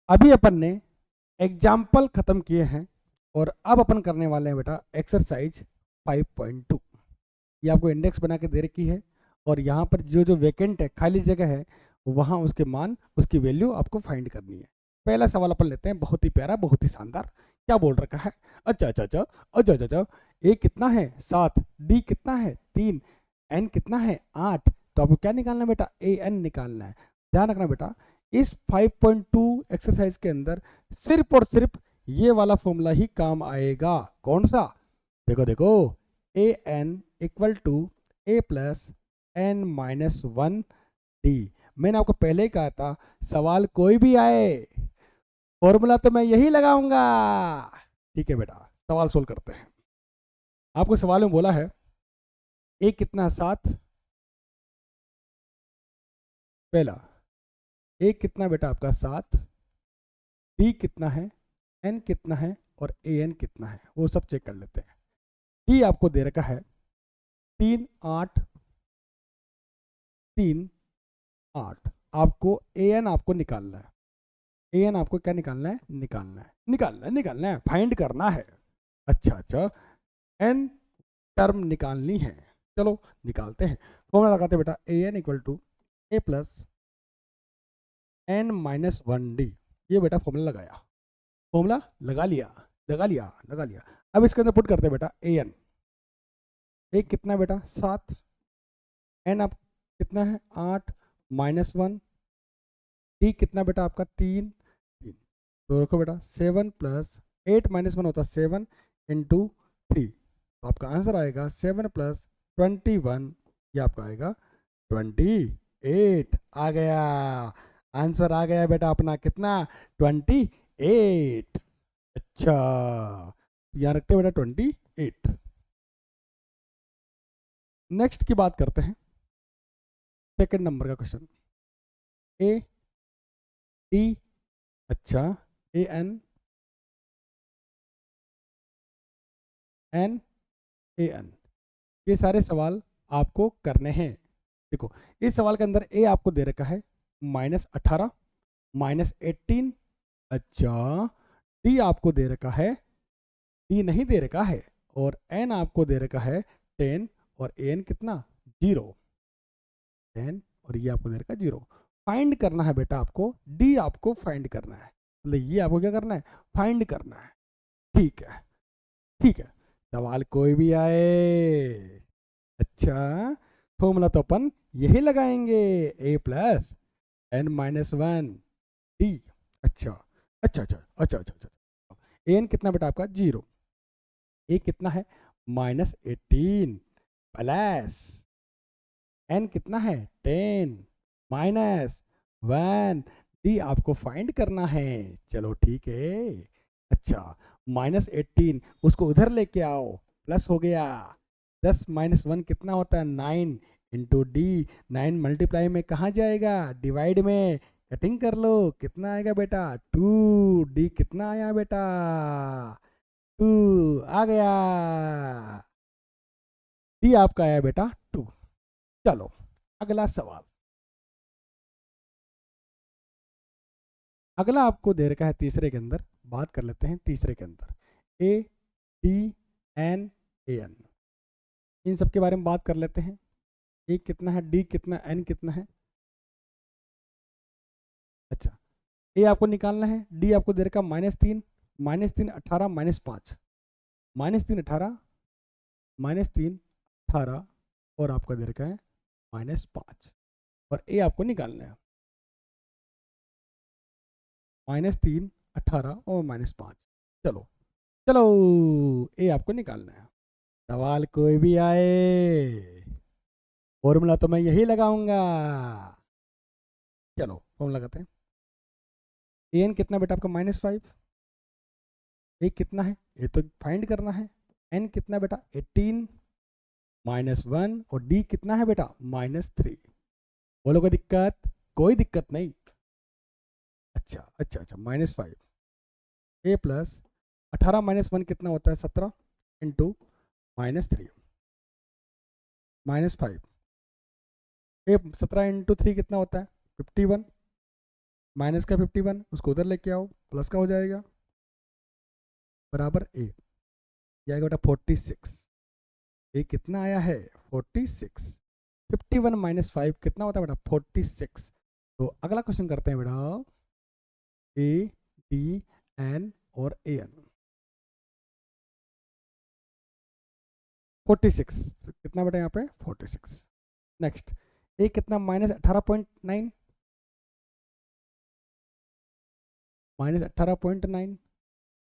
अभी अपन ने एग्जाम्पल खत्म किए हैं और अब अपन करने वाले हैं बेटा एक्सरसाइज 5.2। ये आपको इंडेक्स बना के दे रखी है और यहाँ पर जो जो वैकेंट है, खाली जगह है, वहाँ उसके मान, उसकी वैल्यू आपको फाइंड करनी है। पहला सवाल अपन लेते हैं, बहुत ही प्यारा, बहुत ही शानदार। क्या बोल रखा है? अच्छा अच्छा अच्छा अच्छा अच्छा अच्छा। ए कितना है? 7। डी कितना है? 3। एन कितना है? 8। तो आपको क्या निकालना है बेटा? ए एन निकालना है। ध्यान रखना बेटा, इस 5.2 एक्सरसाइज के अंदर सिर्फ और सिर्फ ये वाला फॉर्मूला ही काम आएगा। कौन सा? देखो देखो, a n equal to a plus n minus 1 d. मैंने आपको पहले ही कहा था, सवाल कोई भी आए, फॉर्मूला तो मैं यही लगाऊंगा। ठीक है बेटा, सवाल सोल्व करते हैं। आपको सवाल में बोला है ए कितना? 7। पहला, ए कितना बेटा आपका? 7। डी कितना है? एन कितना है? और ए एन कितना है? वो सब चेक कर लेते हैं। डी आपको दे रखा है 3 8 3 8। आपको ए एन आपको निकालना है। ए एन आपको क्या निकालना है? निकालना है, फाइंड करना है। अच्छा अच्छा, एन टर्म निकालनी है। चलो निकालते हैं। फॉर्मूला लगाते हैं बेटा, a n equal to a plus n minus 1 d. ये बेटा फॉर्मूला लगाया, फॉर्मूला लगा लिया। अब इसके अंदर पुट करते हैं बेटा ए एन। ए कितना बेटा? 7। एन आप कितना है? 8 माइनस 1। डी कितना बेटा आपका? 3। तो रखो बेटा 7 प्लस 8 माइनस 1 होता है 7 इंटू 3। तो आपका आंसर आएगा 7 प्लस 21। ये आपका आएगा 28। आ गया आंसर, आ गया बेटा अपना कितना? 28। अच्छा, यहाँ रखते हैं बेटा 28। नेक्स्ट की बात करते हैं, सेकंड नंबर का क्वेश्चन। ए डी, अच्छा, A N N a N, ये सारे सवाल आपको करने हैं। देखो, इस सवाल के अंदर ए आपको दे रखा है -18 -18। अच्छा, डी आपको दे रखा है, डी नहीं दे रखा है, और एन आपको दे रखा है 10, और एन कितना? 0। 10 और ये आपको दे रखा है 0। फाइंड करना है बेटा आपको, डी आपको फाइंड करना है, मतलब ये आपको क्या करना है? फाइंड करना है। ठीक है, ठीक है, सवाल कोई भी आए, अच्छा, फॉर्मूला तो अपन यही लगाएंगे, ए प्लस एन माइनस 1 डी। अच्छा अच्छा अच्छा अच्छा अच्छा अच्छा। एन कितना बेटा आपका? 0। ए कितना है? -18 प्लस एन कितना है? 10 माइनस 1 डी आपको फाइंड करना है। चलो ठीक है। अच्छा, -18 उसको उधर लेके आओ, प्लस हो गया। 10 माइनस 1 कितना होता है? 9 इंटू डी। 9 मल्टीप्लाई में कहाँ जाएगा? डिवाइड में। कटिंग कर लो, कितना आएगा बेटा? 2। डी कितना आया बेटा? 2 आ गया। डी आपका आया बेटा 2। चलो अगला सवाल। अगला आपको दे रखा है तीसरे के अंदर, बात कर लेते हैं तीसरे के अंदर। A d n a n, इन सब के बारे में बात कर लेते हैं। ए कितना है? डी कितना? एन कितना है? अच्छा, ए आपको निकालना है, डी आपको दे रखा -3 -3 18 -5। -3 18 -3 18, और आपका दे रखा है -5, और ए आपको निकालना है -3 18 और -5। चलो चलो, ए आपको निकालना है। सवाल कोई भी आए, फॉर्मूला तो मैं यही लगाऊंगा। चलो फॉर्मूला लगाते हैं। एन कितना बेटा आपका? -5। ए कितना है? ये तो फाइंड करना है। एन कितना बेटा? 18 -1, और डी कितना है बेटा? -3। बोलो कोई दिक्कत? कोई दिक्कत नहीं। अच्छा अच्छा अच्छा, -5। ए प्लस 18 -1 कितना होता है? 17 इंटू -3 -5। ए 17 इंटू 3 कितना होता है? 51। माइनस का 51 उसको उधर लेके आओ, प्लस का हो जाएगा बराबर ए, जाएगा बेटा 46। ये कितना आया है 46। 51 माइनस 5 कितना होता है बेटा 46। तो अगला क्वेश्चन करते हैं बेटा ए डी एन और ए एन। 46 कितना बेटा यहाँ पे 46। नेक्स्ट ए कितना -18.9, -18.9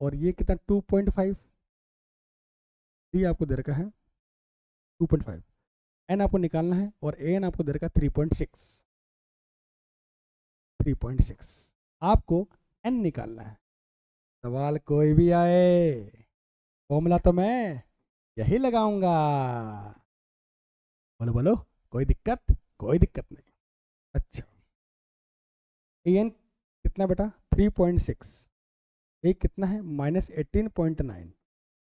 और ये कितना 2.5, डी आपको दे रखा है 2.5, एन आपको निकालना है और ए एन आपको दे रखा है 3.6। 3.6 आपको एन निकालना है। सवाल कोई भी आए फॉर्मूला तो मैं यही लगाऊंगा। बोलो बोलो, कोई दिक्कत? कोई दिक्कत नहीं। अच्छा ए एन कितना बेटा 3.6, ए कितना है -18.9।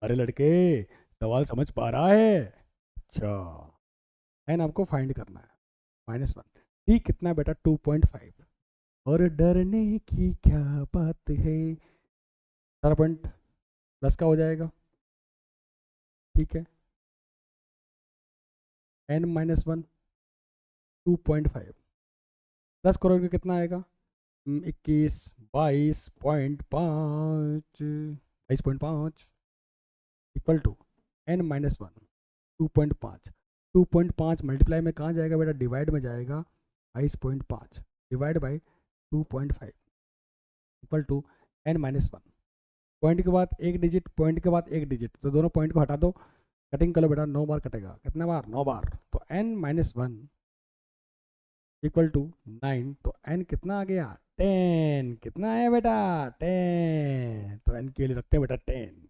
अरे लड़के सवाल समझ पा रहा है? अच्छा एन आपको फाइंड करना है -1, डी कितना बेटा 2.5 और डरने की क्या बात है, 18 प्लस का हो जाएगा, ठीक है। n -1 2.5 प्लस करोगे कितना आएगा 21 22.5 इक्वल टू n -1 2.5। 2.5 मल्टीप्लाई में कहाँ जाएगा बेटा डिवाइड में जाएगा 22.5 divide by 2.5 equal to n -1। Point के बाद एक डिजिट, पॉइंट के बाद एक डिजिट, तो दोनों पॉइंट को हटा दो, कटिंग कर लो बेटा 9 बार कटेगा। कितना बार 9 बार, तो n -1 इक्वल टू 9, तो n कितना आ गया 10। कितना आया बेटा 10, तो n के लिए रखते हैं बेटा 10।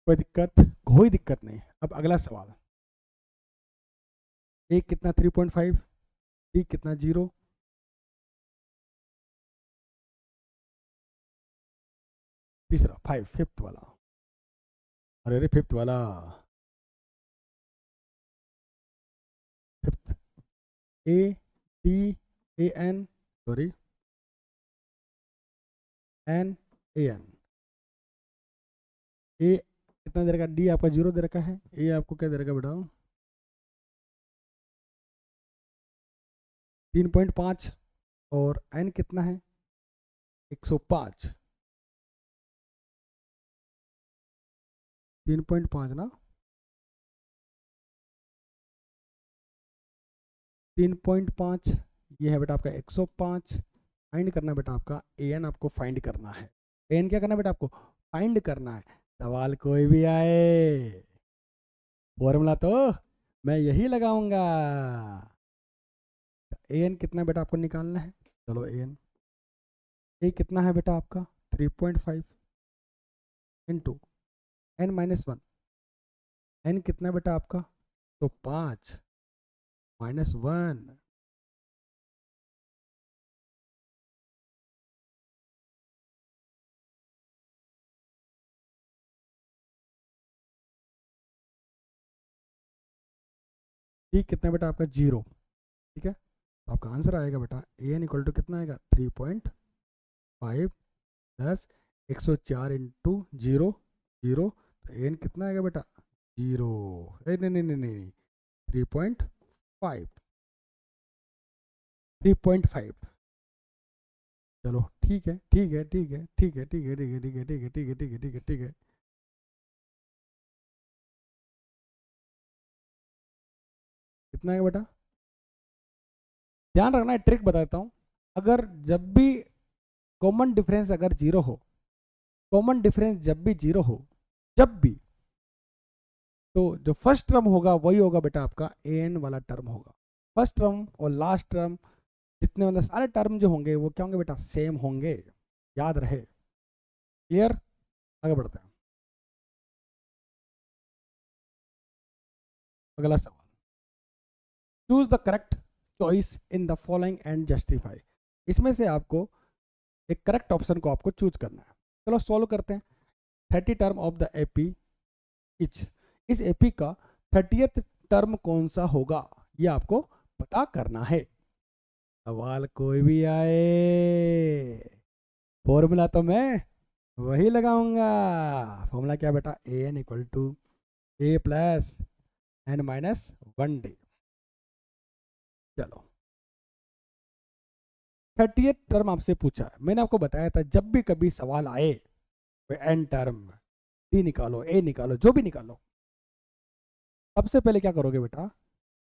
कोई दिक्कत? कोई दिक्कत नहीं। अब अगला सवाल, एक कितना 3.5, डी कितना 0, तीसरा 5 फिफ्थ वाला, अरे अरे फिफ्थ वाला, fifth a d a n, sorry n a n. A कितना दे रखा, डी आपका 0 दे रखा है, ए आपको क्या दे रखा बेटा 3.5 और एन कितना है 105। 3.5 ना, 3.5 ये है बेटा आपका 105। फाइंड करना बेटा आपका ए एन, आपको फाइंड करना है। ए एन क्या करना बेटा आपको फाइंड करना है। सवाल कोई भी आए फॉर्मूला तो मैं यही लगाऊंगा। ए एन कितना बेटा आपको निकालना है, चलो ए एन, ए कितना है बेटा आपका 3.5 इंटू एन -1, एन कितना बेटा आपका तो 5 -1, डी कितना बेटा आपका 0, ठीक है। तो आपका आंसर आएगा बेटा ए एन इक्वल टू कितना आएगा 3.5 प्लस 104 इंटू 0 0, तो ए एन कितना आएगा बेटा 0, नहीं नहीं नहीं नहीं 3.5 3.5। चलो ठीक है ठीक है ठीक है ठीक है ठीक है ठीक है ठीक है ठीक है ठीक है ठीक है ठीक है ठीक है। कितना है बेटा, ध्यान रखना है, ट्रिक बताता हूँ। अगर जब भी कॉमन डिफरेंस अगर 0 हो, कॉमन डिफरेंस जब भी 0 हो, जब भी, तो जो फर्स्ट टर्म होगा वही होगा बेटा आपका ए एन वाला टर्म होगा। फर्स्ट टर्म और लास्ट टर्म जितने मतलब सारे टर्म जो होंगे वो क्या होंगे बेटा सेम होंगे, याद रहे। क्लियर? आगे बढ़ते हैं। अगला सवाल, choose the correct choice in the following and justify. इसमें से आपको एक करेक्ट ऑप्शन को आपको चूज करना है। चलो सॉल्व करते हैं। 30 term of the AP etch, इस एपी का 30th टर्म कौन सा होगा ये आपको पता करना है। सवाल कोई भी आए, फॉर्मूला तो मैं वही लगाऊंगा। फॉर्मूला क्या बेटा, a n equal to a plus n minus 1 d. चलो 30th टर्म आपसे पूछा है, मैंने आपको बताया था जब भी कभी सवाल आए एन टर्म, डी निकालो, ए निकालो, जो भी निकालो, सबसे पहले क्या करोगे बेटा,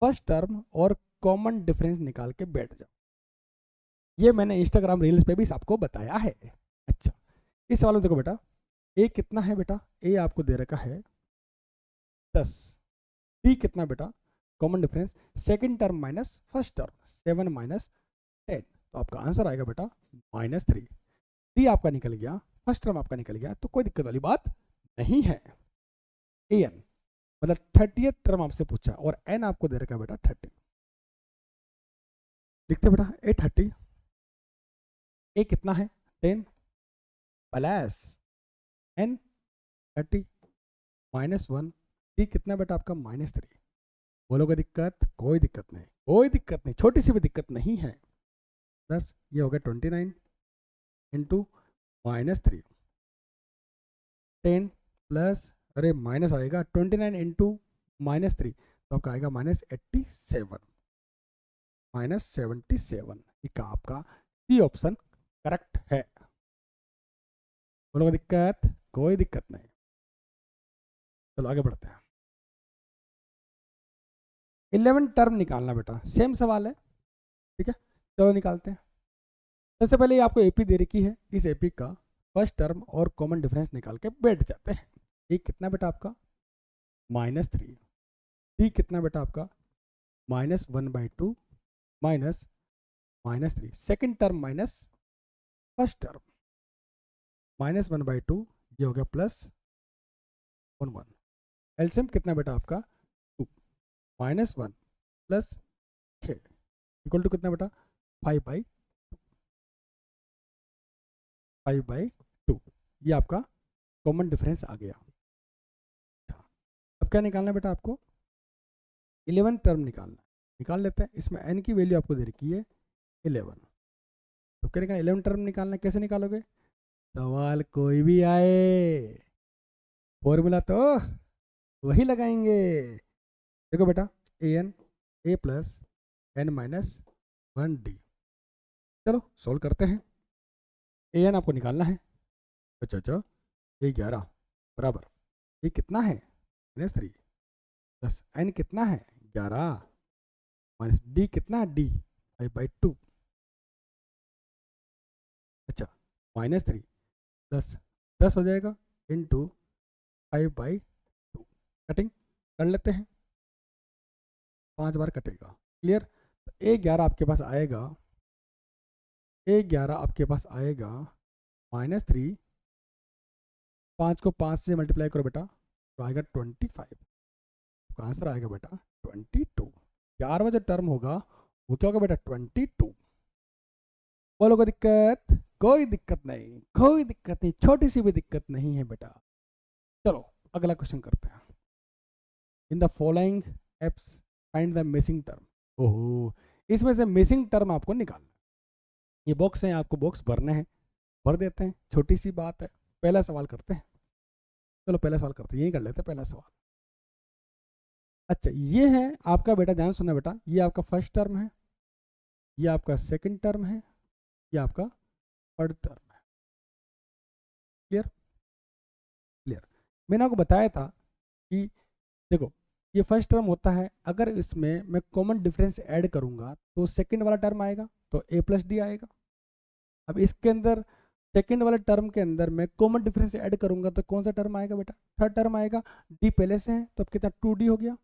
फर्स्ट टर्म और कॉमन डिफरेंस निकाल के बैठ जाओ। ये मैंने इंस्टाग्राम रील्स पे भी सबको बताया है। अच्छा, इस सवाल में देखो बेटा, ए कितना है बेटा, ए आपको दे रखा है 10, डी कितना बेटा, common difference second term minus first term 7 minus 10, तो आपका आंसर आएगा बेटा -3। डी आपका निकल गया, फर्स्ट टर्म आपका निकल गया, तो कोई दिक्कत वाली बात नहीं है। ए एन मतलब 30th टर्म आपसे पूछा और एन आपको दे रखा है बेटा 30। लिखते बेटा ए 30, ए कितना है 10 प्लस एन 30 -1, डी कितना बेटा आपका -3। बोलोगे दिक्कत, कोई दिक्कत नहीं, कोई दिक्कत नहीं, छोटी सी भी दिक्कत नहीं है। 10 ये हो गया 29 इंटू -3, 10 प्लस, अरे माइनस आएगा 29 इंटू -3, तो आपका आएगा -87, -77। इसका आपका सी ऑप्शन करेक्ट है। बोलोगे दिक्कत, कोई दिक्कत नहीं। चलो आगे बढ़ते हैं। 11 टर्म निकालना बेटा, सेम सवाल है, ठीक है, चलो निकालते हैं। सबसे पहले ये आपको एपी दे रखी है, इस एपी का फर्स्ट टर्म और कॉमन डिफरेंस निकाल के बैठ जाते हैं। ए कितना बेटा आपका -3, डी कितना बेटा आपका -1/2 minus -3, second term minus first term -1/2, ये हो गया +1 एलसीएम कितना बेटा आपका 2, -1 प्लस 6 इक्वल टू कितना बेटा 5/2, ये आपका कॉमन डिफरेंस आ गया। अब क्या निकालना है बेटा आपको, 11 टर्म निकालना, निकाल लेते हैं। इसमें एन की वैल्यू आपको दे रखी है 11, तो क्या निकालना, 11 टर्म निकालना, कैसे निकालोगे, सवाल कोई भी आए फॉर्मूला तो वही लगाएंगे। देखो बेटा a n a plus n minus 1 d, चलो सोल्व करते हैं। ए एन आपको निकालना है, अच्छा ये 11 बराबर, ये कितना है -3 प्लस एन कितना है 11 माइनस डी कितना, डी 5/2, अच्छा -3 प्लस 10 हो जाएगा इंटू 5/2, कटिंग कर लेते हैं, 5 बार कटेगा, क्लियर। तो A11 आपके पास आएगा, A11 आपके पास आएगा -3, 5 को 5 से मल्टीप्लाई करो बेटा तो आएगा 25, तो आंसर आएगा बेटा 22। 11वां जो टर्म होगा वो क्या होगा बेटा 22। बोलोगे दिक्कत, कोई दिक्कत नहीं, कोई दिक्कत नहीं, छोटी सी भी दिक्कत नहीं है बेटा। चलो अगला क्वेश्चन करते हैं। In the following apps find the missing term. ओहो, इसमें से मिसिंग टर्म आपको निकालना, ये बॉक्स है, आपको बॉक्स भरने हैं, भर देते हैं, छोटी सी बात है। पहला सवाल करते हैं, चलो पहला सवाल करते हैं, यही कर लेते हैं पहला सवाल। अच्छा ये है आपका बेटा, ध्यान सुनना बेटा, ये आपका फर्स्ट टर्म है, ये आपका सेकंड टर्म है, ये आपका थर्ड टर्म है। Clear, clear. मैंने आपको बताया था कि देखो ये फर्स्ट टर्म होता है, अगर इसमें मैं कॉमन डिफरेंस ऐड करूंगा तो सेकंड वाला टर्म आएगा, तो a प्लस डी आएगा। अब इसके अंदर सेकंड वाले टर्म के अंदर मैं कॉमन डिफरेंस ऐड करूंगा तो कौन सा टर्म आएगा बेटा, थर्ड टर्म आएगा। डी पहले से है तो अब कितना 2d हो गया।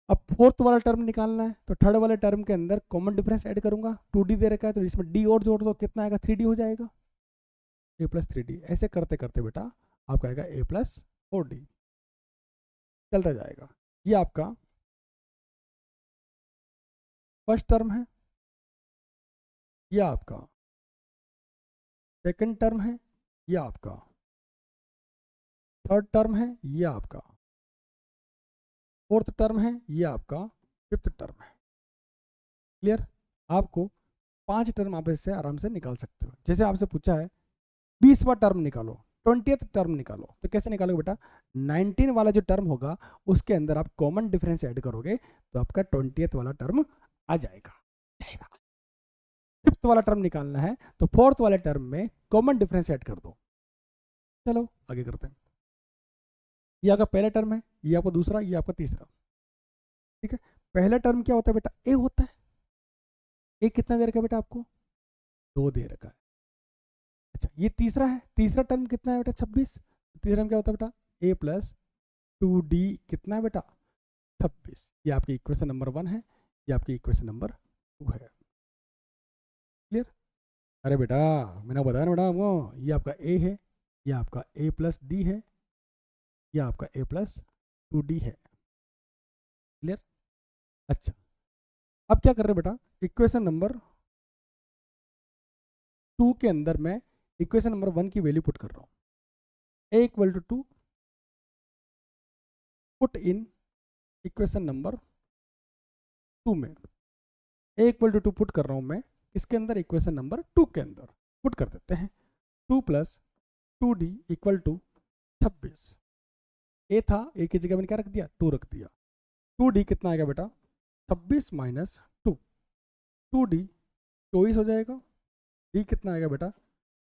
अब फोर्थ वाला टर्म निकालना है, तो थर्ड वाले टर्म के अंदर कॉमन डिफरेंस ऐड करूंगा, 2d दे रखा है तो इसमें d और जोड़ दो, कितना आएगा 3d हो जाएगा, a प्लस 3d। ऐसे करते करते बेटा आपका आएगा a प्लस 4d, चलता जाएगा। ये आपका फर्स्ट टर्म है, ये आपका सेकंड टर्म है, ये आपका थर्ड टर्म है, ये आपका फोर्थ टर्म है, ये आपका फिफ्थ टर्म है। क्लियर? आपको 5 टर्म आप इससे आराम से निकाल सकते हो। जैसे आपसे पूछा है 20वां टर्म निकालो, 20th टर्म निकालो, तो कैसे निकालोगे बेटा? 19 वाला जो टर्म होगा उसके अंदर आप कॉमन डिफरेंस ऐड करोगे तो आपका 20th वाला टर्म आ जाएगा। 5th वाला टर्म निकालना है तो 4th वाले टर्म में कॉमन डिफरेंस ऐड कर दो। चलो आगे करते हैं। ये आपका पहला टर्म है, ये आपका दूसरा, ये आपका तीसरा। ठीक है, पहला टर्म क्या होता है बेटा? ए होता है। ए कितना दे रखा है बेटा आपको? 2 दे रखा है। अच्छा, ये तीसरा है, तीसरा टर्म कितना है बेटा? 26। तीसरा टर्म क्या होता है बेटा? ए प्लस 2d कितना है बेटा? 26। ये आपकी इक्वेशन नंबर 1 है, ये आपकी इक्वेशन नंबर 2 है। क्लियर? अरे बेटा मैंने बताया ना बेटा वो, ये आपका ए है, ये आपका ए प्लस डी है, ये आपका ए प्लस 2d है। क्लियर? अच्छा, अब क्या कर रहे हैं बेटा? इक्वेशन नंबर 2 के अंदर मैं इक्वेशन नंबर 1 की वैल्यू पुट कर रहा हूँ। A equal to 2 put in equation number 2 में। ए इक्वल टू 2 पुट कर रहा हूँ मैं इसके अंदर, इक्वेशन नंबर 2 के अंदर पुट कर देते हैं। 2 प्लस 2d इक्वल टू 26। ए था, ए की जगह मैंने क्या रख दिया? 2 रख दिया। 2d कितना आएगा बेटा? 26 माइनस 2, 2d 24 हो जाएगा। d कितना आएगा बेटा?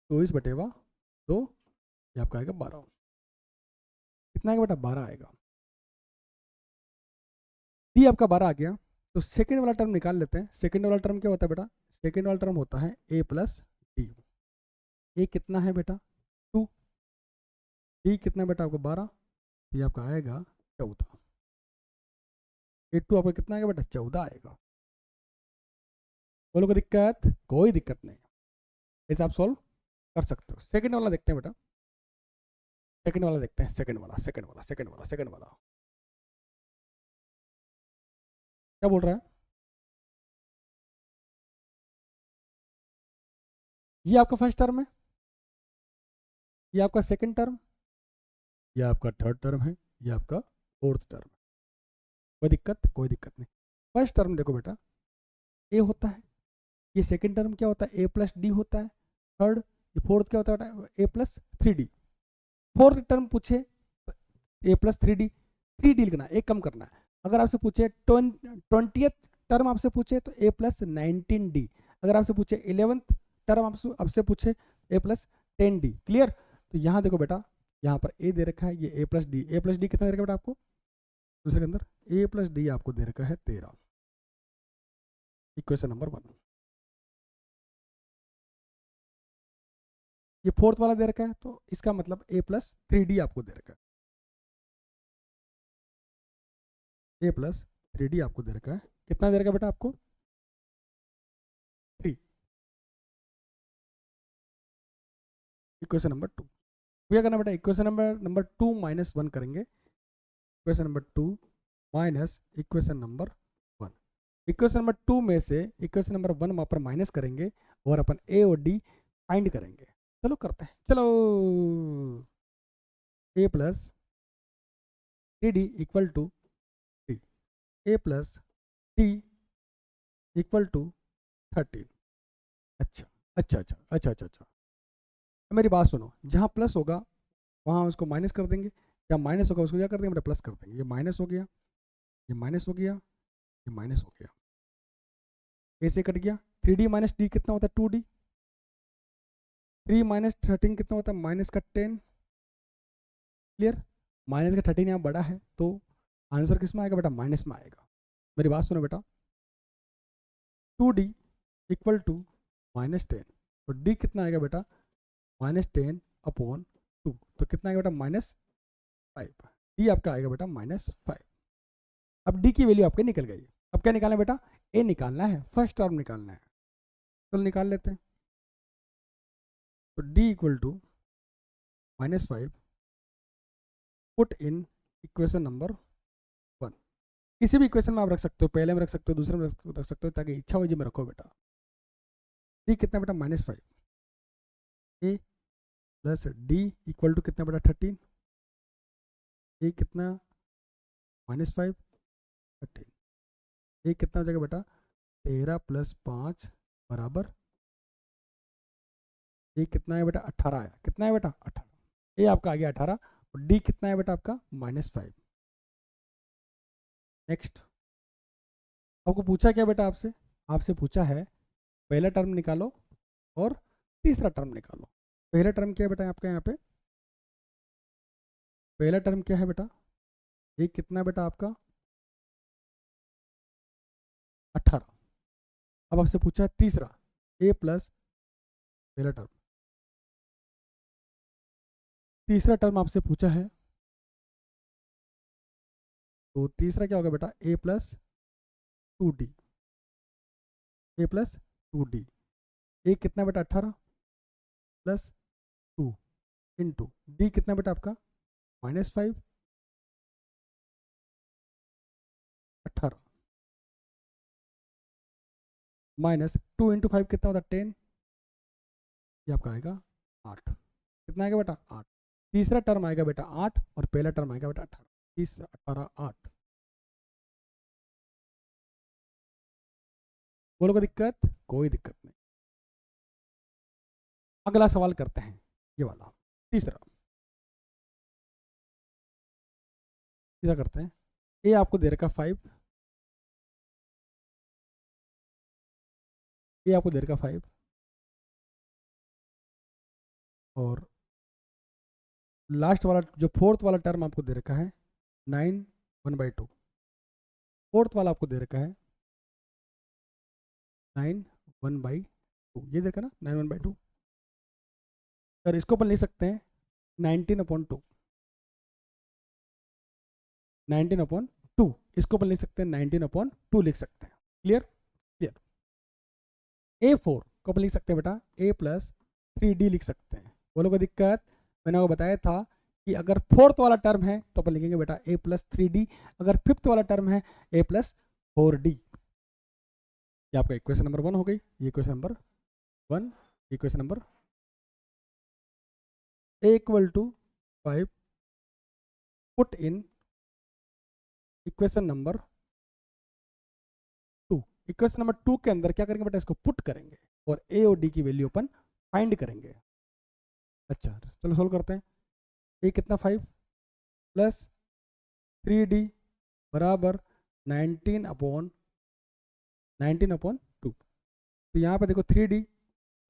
24 बटेवा 2, ये आपका आएगा 12। कितना आएगा बेटा? 12 आएगा। d आपका 12 आ गया, तो सेकेंड वाला टर्म निकाल लेते हैं। सेकेंड वाला टर्म क्या होता है बेटा? सेकेंड वाला टर्म होता है a प्लस डी। ए कितना है बेटा? 2। डी कितना बेटा आपका? 12। तो ये आपका आएगा 14। ए 2 आपका कितना आएगा बेटा? 14 आएगा। बोलो कोई दिक्कत? कोई दिक्कत नहीं, इसे आप सॉल्व कर सकते हो। सेकेंड वाला देखते हैं बेटा, सेकेंड वाला देखते हैं। सेकेंड वाला, सेकेंड वाला, सेकेंड वाला, सेकेंड वाला क्या बोल रहा है? ये आपका फर्स्ट टर्म है, ये आपका सेकंड टर्म, ये आपका थर्ड टर्म है, ये आपका फोर्थ टर्म है। कोई दिक्कत? कोई दिक्कत नहीं। फर्स्ट टर्म देखो बेटा, ए होता है। ये सेकंड टर्म क्या होता है? ए प्लस डी होता है। थर्ड, ये फोर्थ क्या होता है बेटा? A plus 3d। Fourth term पूछे ए प्लस 3d, 3d लिखना, एक कम करना है। अगर आपसे पूछे 20th टर्म आपसे पूछे तो ए प्लस 19d। अगर आपसे पूछे 11th टर्म आपसे पूछे ए प्लस 10d। क्लियर? तो यहाँ देखो बेटा, यहाँ पर ए दे रखा है, ये ए प्लस डी। ए प्लस डी कितना दे रखा है बेटा आपको? दूसरे के अंदर ए प्लस डी आपको दे रखा है 13। Equation number 1। ये फोर्थ वाला दे रखा है, तो इसका मतलब ए प्लस 3d आपको दे रखा है। ए प्लस 3d आपको दे रखा है। कितना दे रखा है बेटा आपको? 3। इक्वेशन नंबर 2 क्या करना बेटा? इक्वेशन नंबर 2 माइनस 1 करेंगे। Equation number 2 minus equation number 1। Equation number 2 में से इक्वेशन नंबर 1 वहाँ पर माइनस करेंगे और अपन ए और डी फाइंड करेंगे। चलो करते हैं, चलो। A plus 3d equal to 3, a plus d equal to 13। अच्छा अच्छा अच्छा अच्छा अच्छा अच्छा, मेरी बात सुनो। जहाँ प्लस होगा वहाँ उसको माइनस कर देंगे, जहाँ माइनस होगा उसको क्या कर देंगे बेटा? प्लस कर देंगे। ये माइनस हो गया, ये माइनस हो गया, ये माइनस हो गया, ए से कट गया। 3d माइनस डी कितना होता है? 2d। 3 माइनस 13 कितना होता है? माइनस का 10। क्लियर? माइनस का 13 यहाँ बड़ा है, तो आंसर किस में आएगा बेटा? माइनस में आएगा। मेरी बात सुनो बेटा, 2d इक्वल टू माइनस 10, तो d कितना आएगा बेटा? माइनस 10 अपॉन 2, तो कितना आएगा बेटा? माइनस 5। d आपका आएगा बेटा माइनस 5। अब d की वैल्यू आपके निकल गई। अब क्या निकालना है बेटा? a निकालना है, फर्स्ट टर्म निकालना है। चलो निकाल लेते हैं। तो d equal to minus 5 put in equation number 1। किसी भी इक्वेशन में आप रख सकते हो, पहले में रख सकते हो, दूसरे में रख सकते हो, ताकि इच्छा हो जी में रखो बेटा। d कितना बेटा? Minus 5। A plus d equal to कितना बेटा? 13। ए कितना? माइनस 5, 13। ए कितना हो जाएगा बेटा? 13 + 5 बराबर, ये कितना है बेटा 18 आया, कितना है बेटा 18, ये आपका आ गया 18 और डी कितना है बेटा आपका -5। नेक्स्ट, आपको पूछा क्या बेटा आपसे, आपसे पूछा है पहला टर्म निकालो और तीसरा टर्म निकालो। पहला टर्म क्या है बेटा आपका, यहाँ पे पहला टर्म क्या है बेटा, ये कितना बेटा आपका 18। अब आपसे पूछा है तीसरा a प्लस पहला टर्म, तीसरा टर्म आपसे पूछा है, तो तीसरा क्या होगा बेटा a plus 2d, a plus 2d, ए कितना बेटा 18 प्लस 2 इंटू डी कितना बेटा आपका -5 18 -2 इंटू 5 कितना होता है 10, ये आपका आएगा 8, कितना आएगा बेटा 8। तीसरा टर्म आएगा बेटा 8 और पहला टर्म आएगा बेटा 18, 30 18 8। बोलोगे दिक्कत, कोई दिक्कत नहीं। अगला सवाल करते हैं, ये वाला तीसरा, तीसरा करते हैं। ए आपको दे रखा 5, ए आपको दे रखा 5 और लास्ट वाला जो फोर्थ वाला टर्म आपको दे रखा है 9 1/2, फोर्थ वाला आपको दे रखा है 9 1/2, ये देखा ना 9 1/2। सर इसको अपन लिख सकते हैं 19/2, 19/2, इसको अपन लिख सकते हैं 19/2 लिख सकते हैं। Clear, clear. A4 को अपन लिख सकते हैं बेटा a प्लस 3d लिख सकते हैं। बोलो कोई दिक्कत, मैंने आपको बताया था कि अगर फोर्थ वाला टर्म है तो अपन लिखेंगे बेटा a प्लस 3d, अगर फिफ्थ वाला टर्म है a प्लस 4d। ये आपका इक्वेशन नंबर 1 हो गई, ये equation number 1, equation number a = 5, put in equation number 2। Equation number 2 के अंदर क्या करेंगे बेटा, इसको पुट करेंगे और a और d की वैल्यू अपन फाइंड करेंगे। अच्छा चलो सोल्व करते हैं। a कितना 5 प्लस 3d बराबर 19/2। तो यहाँ पे देखो 3d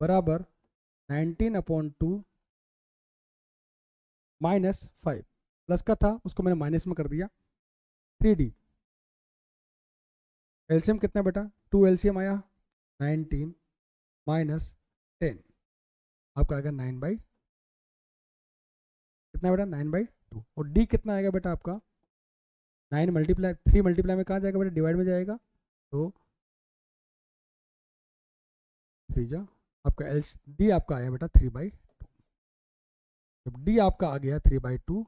बराबर 19/2 -5, प्लस का था उसको मैंने माइनस में कर दिया। 3d एलसीएम कितना बेटा 2 एलसीएम आया 19 -10, आपका आएगा 9/, कितना बेटा 9/2 और d कितना आएगा बेटा आपका 9 मल्टीप्लाई 3 मल्टीप्लाई में कहाँ जाएगा बेटा, डिवाइड में जाएगा, तो 3 जा आपका एल डी आपका आया बेटा 3/2। जब डी आपका आ गया 3/2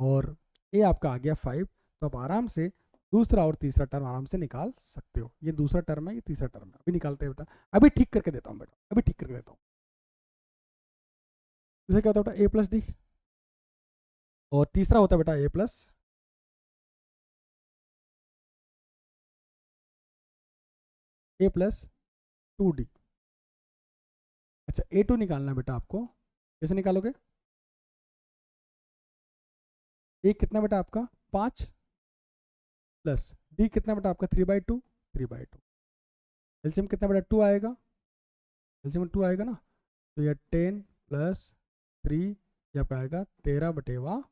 और ए आपका आ गया 5, तो आप आराम से दूसरा और तीसरा टर्म आराम से निकाल सकते हो। ये दूसरा टर्म है, ये तीसरा टर्म है, अभी निकालते हैं बेटा, अभी ठीक करके देता हूँ बेटा, अभी ठीक करके देता हूँ। दूसरा क्या होता है बेटा ए प्लस डी और तीसरा होता है बेटा ए प्लस A+2D। अच्छा A2 निकालना है बेटा आपको, कैसे निकालोगे, ए कितना बेटा आपका 5 प्लस डी कितना बेटा आपका 3/2, 3/2, एलसीएम कितना बेटा 2 आएगा, एलसीएम 2 आएगा ना, तो ये 10 + 3 ये आपका आएगा 13/2,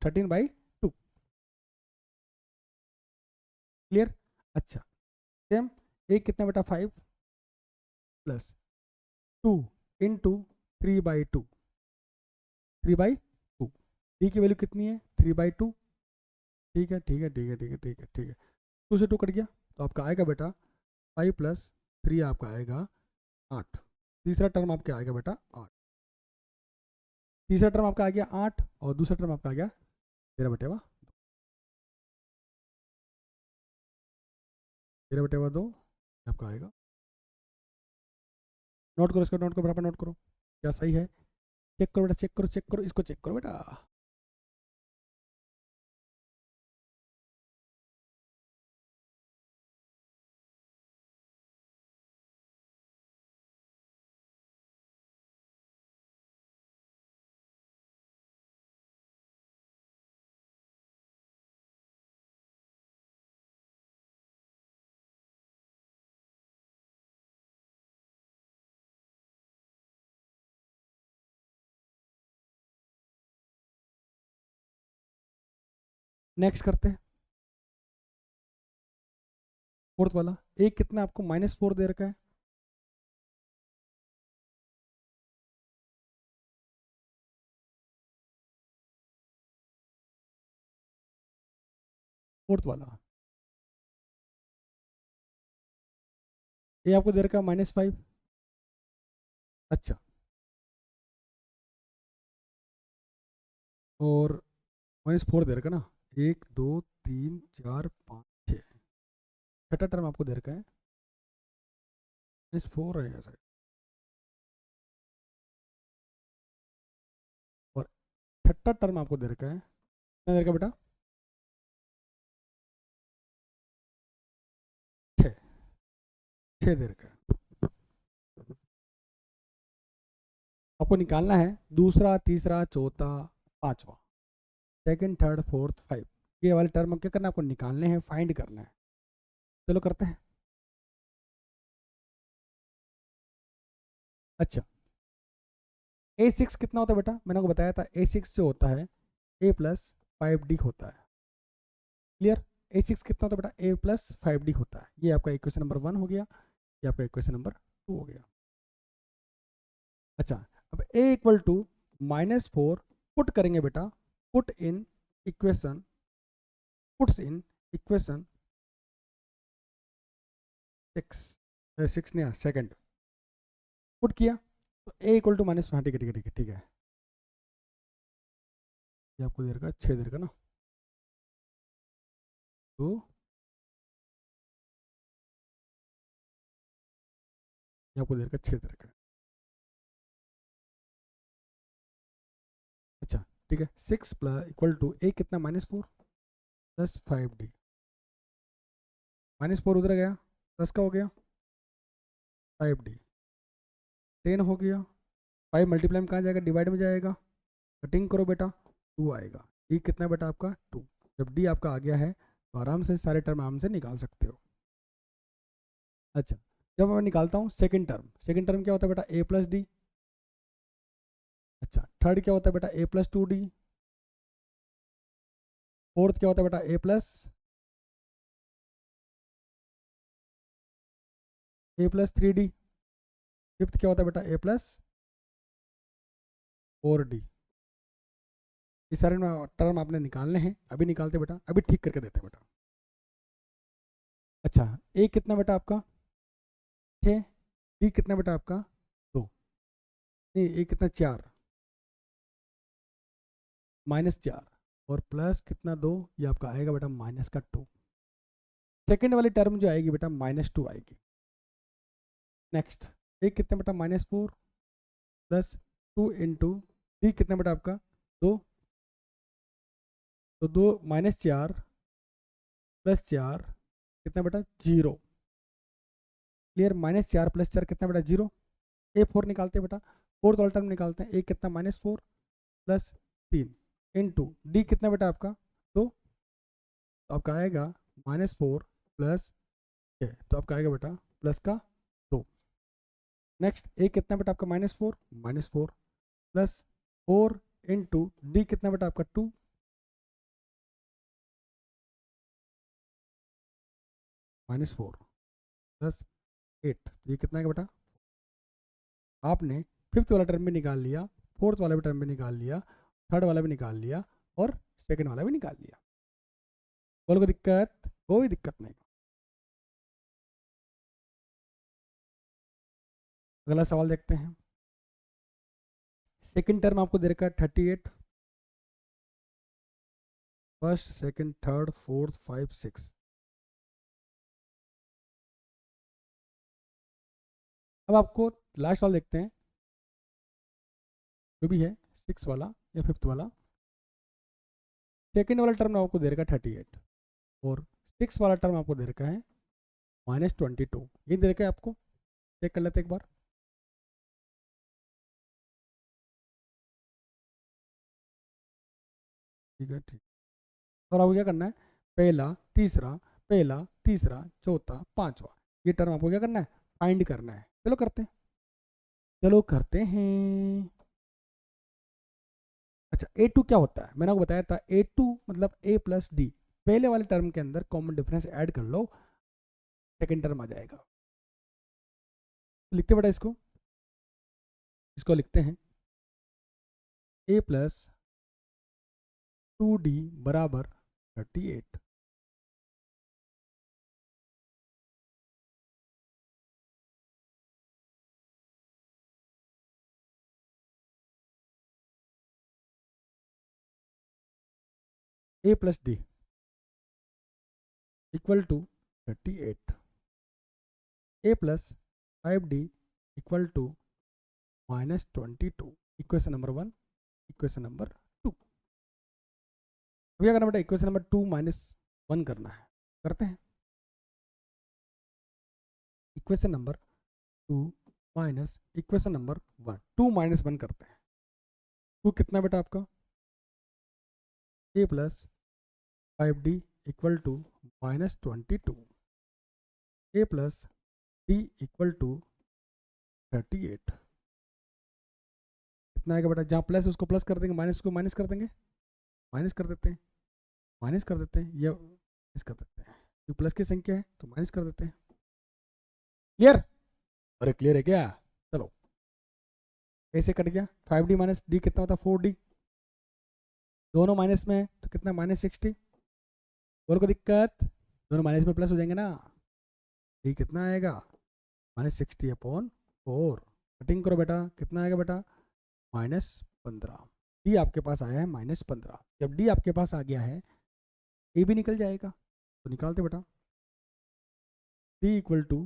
13/2। क्लियर। अच्छा सेम ए कितना बेटा 5 प्लस 2 इंटू 3/2, 3/2, डी की वैल्यू कितनी है 3/2। ठीक है ठीक है ठीक है ठीक है ठीक है ठीक है, 2 से 2 कट गया, तो आपका आएगा बेटा 5 + 3 आपका आएगा 8, तीसरा टर्म आपका आएगा बेटा 8, तीसरा टर्म आपका आ गया 8 और दूसरा टर्म आपका आ गया 13/2, 13/2 आपका आएगा। नोट करो इसको, नोट करो बराबर, नोट करो क्या सही है, चेक करो बेटा, चेक करो चेक करो, इसको चेक करो बेटा। नेक्स्ट करते हैं फोर्थ वाला। एक कितना आपको -4 दे रखा है, फोर्थ वाला। ये आपको दे रखा है -5। अच्छा, और -4 दे रखा है ना, 1 2 3 4 5 6, छठा टर्म आपको दे रखा है -4 रहेगा सर। और छठा टर्म आपको दे रखा है, कितना दे रखा है बेटा, 6, 6 दे रखा है। आपको निकालना है दूसरा, तीसरा, चौथा, पांचवा, सेकंड, थर्ड, फोर्थ, फाइव, ये वाले टर्म क्या करना है, आपको निकालने हैं, फाइंड करना है। चलो करते हैं। अच्छा, A6 कितना होता है बेटा, मैंने आपको बताया था A6 जो होता है A+5D होता है। क्लियर? A6 कितना होता है बेटा, A+5D होता है। ये आपका इक्वेशन नंबर 1 हो गया, ये आपका इक्वेशन नंबर 2 हो गया। अच्छा, अब A = पुट करेंगे बेटा, put in equation, puts in equation 6 नहीं, सेकंड पुट किया तो A = हाँ ठीक है ठीक है ठीक है ठीक है, ये आपको दे रखा है 6 दे रखा ना, तो ये आपको दे रखा है 6 दे रखा है। अच्छा ठीक है, 6 = A कितना, -4 + 5D, -4 उधर गया, 10 का हो गया, 5D 10 हो गया, 5 मल्टीप्लाई में कहाँ जाएगा, डिवाइड में जाएगा, कटिंग करो बेटा, 2 आएगा। डी कितना बेटा आपका 2। जब डी आपका आ गया है तो आराम से सारे टर्म आराम से निकाल सकते हो। अच्छा, जब मैं निकालता हूँ सेकंड टर्म, सेकंड टर्म क्या होता है बेटा, A+D। अच्छा, थर्ड क्या होता है बेटा, A+2D। फोर्थ क्या होता है बेटा, A+3D। फिफ्थ क्या होता है बेटा, A+4D। ये सारे टर्म आपने निकालने हैं, अभी निकालते बेटा, अभी ठीक करके देते बेटा। अच्छा, ए कितना बेटा आपका 6, डी कितना बेटा आपका 2, नहीं ए कितना 4, -4, और प्लस कितना 2, ये आपका आएगा बेटा -2। सेकेंड वाली टर्म जो आएगी बेटा -2 आएगी। नेक्स्ट, ए कितना बेटा -4 + 2 × डी कितना बेटा आपका 2, तो 2 -4 + 4 कितना बेटा 0। क्लियर? -4 + 4 कितना बेटा 0। A4 निकालते हैं बेटा, फोर्थ वाला टर्म निकालते हैं, ए कितना -4 + 3 × डी कितना बेटा आपका 2, तो आपका आएगा -4 + 6, तो आपका आएगा बेटा प्लस का 2। नेक्स्ट, ए कितना बेटा आपका -4 + 4 × डी कितना बेटा आपका 2, -4 + 8, तो ये कितना है बेटा, आपने फिफ्थ वाला टर्म भी निकाल लिया, फोर्थ वाला भी टर्म भी निकाल लिया, थर्ड वाला भी निकाल लिया, और सेकंड वाला भी निकाल लिया। बोलो कोई दिक्कत? कोई दिक्कत नहीं। अगला सवाल देखते हैं। सेकंड टर्म आपको दे रखा है 38, फर्स्ट, सेकंड, थर्ड, फोर्थ, 5, 6। अब आपको लास्ट वाला देखते हैं, जो भी है 6 वाला या फिफ्थ वाला। सेकंड वाला टर्म आपको दे रखा है 38, और 6 वाला टर्म आपको दे रखा है -22। ये दे रखा है आपको, चेक कर लेते हैं एक बार। ठीक है ठीक, और आपको क्या करना है, पहला, तीसरा, पहला, तीसरा, चौथा, पांचवा, ये टर्म आपको क्या करना है, फाइंड करना है। चलो करते हैं, चलो करते हैं। अच्छा A2 क्या होता है, मैंने आपको बताया था A2 मतलब A प्लस डी, पहले वाले टर्म के अंदर कॉमन डिफरेंस ऐड कर लो, सेकेंड टर्म आ जाएगा। लिखते बेटा इसको, इसको लिखते हैं A प्लस 2D बराबर 38। A plus d equal to 38, A plus 5D equal to -22। Equation number 1, equation number 2। अभी क्या करना बेटा, इक्वेशन नंबर 2 -1 करना है, करते हैं। Equation number 2 minus equation number 1, 2 - 1 करते हैं। 2 कितना बेटा आपका, A plus 5D equal to -22, A plus D equal to 38। कितना आएगा बेटा, जहाँ प्लस उसको प्लस कर देंगे, माइनस को माइनस कर देंगे, माइनस कर देते हैं, माइनस कर देते हैं, या माइनस कर देते हैं, जो प्लस की संख्या है तो माइनस कर देते हैं। क्लियर, अरे क्लियर है क्या, चलो ऐसे कट गया। 5D माइनस डी कितना होता है 4D, दोनों माइनस में है तो कितना -60। और कोई दिक्कत, दोनों माइनस में प्लस हो जाएंगे ना, डी कितना आएगा -60/4। कटिंग करो बेटा, कितना आएगा बेटा -15। डी आपके पास आया है -15, जब डी आपके पास आ गया है ए भी निकल जाएगा, तो निकालते बेटा, d equal to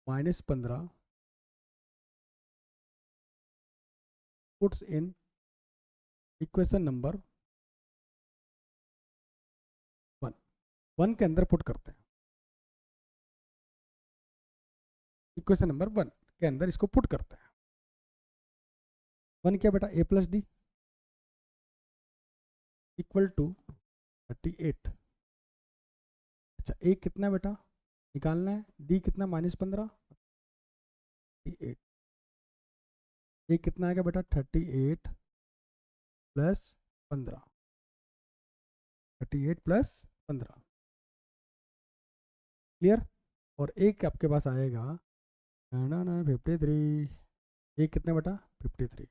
-15 puts in equation number 1, 1 के अंदर पुट करते हैं, इक्वेशन नंबर 1 के अंदर इसको पुट करते हैं। 1 क्या बेटा, A plus d equal to 38। अच्छा A कितना बेटा निकालना है, डी कितना -15, 38। A कितना आएगा बेटा 38 प्लस 15, 38 प्लस 15। क्लियर, और एक आपके पास आएगा ना 53। एक कितना बेटा 53।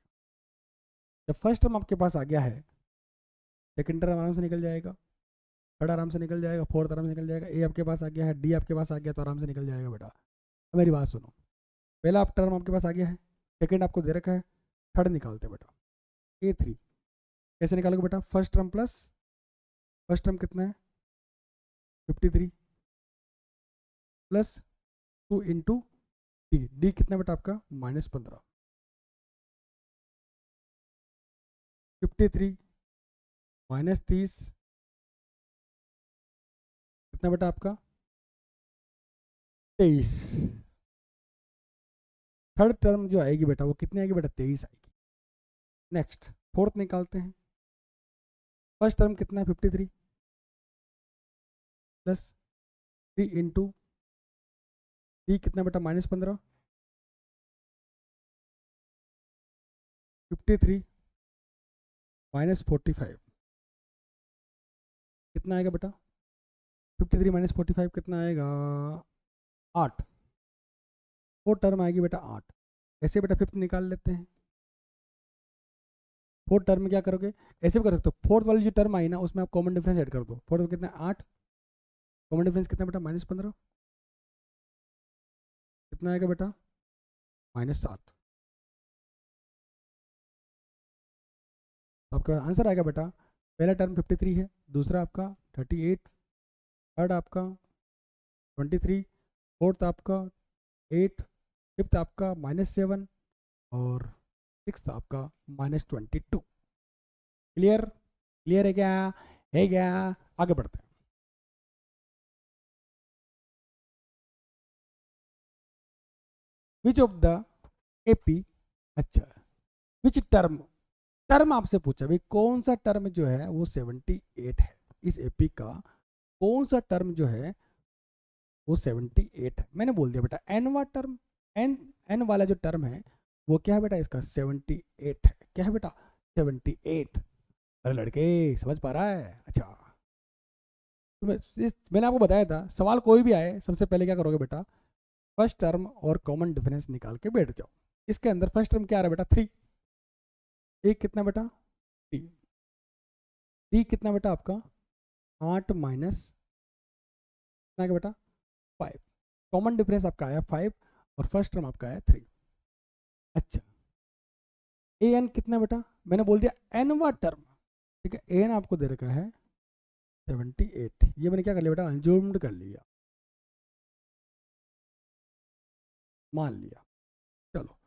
जब फर्स्ट टर्म आपके पास आ गया है, सेकेंड टर्म आराम से निकल जाएगा, थर्ड आराम से निकल जाएगा, फोर्थ आराम से निकल जाएगा, ए आपके पास आ गया है, डी आपके पास आ गया तो आराम से निकल जाएगा बेटा। अब मेरी बात सुनो, पहला आप टर्म आपके पास आ गया है, सेकेंड आपको दे रखा है, थर्ड निकालते बेटा A3। कैसे निकालोगे बेटा, first term plus first term कितना है 53 प्लस 2 इंटू डी, डी कितना बेटा आपका -15, 53 -30 कितना बेटा आपका 23। थर्ड टर्म जो आएगी बेटा वो कितनी आएगी बेटा 23 आएगी। नेक्स्ट फोर्थ निकालते हैं, फर्स्ट टर्म कितना है 53 प्लस 3 इंटू डी कितना बेटा -15, 53 -45 कितना आएगा बेटा, 53 -45 कितना आएगा 8। फोर्थ टर्म आएगी बेटा 8। ऐसे बेटा फिफ्थ निकाल लेते हैं, फोर्थ टर्म में क्या करोगे, ऐसे भी कर सकते हो, फोर्थ वाली जो टर्म आई ना उसमें आप कॉमन डिफरेंस ऐड कर दो। फोर्थ में कितना 8, कॉमन डिफरेंस कितना बेटा -15, कितना आएगा बेटा -7। तो आपका आंसर आएगा बेटा, पहला टर्म 53 है, दूसरा आपका 38, थर्ड आपका 23, फोर्थ आपका 8, फिफ्थ आपका -7 और सिक्स्थ आपका -22। क्लियर, क्लियर है क्या, है क्या, आगे बढ़ते हैं। विच ऑफ द एपी, अच्छा विच टर्म, टर्म आपसे पूछा भाई कौन सा टर्म जो है वो 78 है, इस एपी का कौन सा टर्म जो है वो 78 है। मैंने बोल दिया बेटा एन वाला टर्म, एन वाला जो टर्म है वो क्या है बेटा इसका 78 है, क्या है बेटा 78। अरे लड़के, समझ पा रहा है? अच्छा, तो मैंने आपको बताया था सवाल कोई भी आए सबसे पहले क्या करोगे बेटा, फर्स्ट टर्म और कॉमन डिफरेंस निकाल के बैठ जाओ। इसके अंदर फर्स्ट टर्म क्या आ रहा है बेटा, 3। एक कितना बेटा, 3। डी कितना बेटा आपका, 8 माइनस कितना का बेटा, 5। कॉमन डिफरेंस आपका आया 5 और फर्स्ट टर्म आपका आया 3। अच्छा, ए एन कितना बेटा, मैंने बोल दिया एनवा टर्म, ठीक है। ए एन आपको दे रखा है 78। ये मैंने क्या कर लिया बेटा, अज्यूम्ड कर लिया, मान लिया। चलो,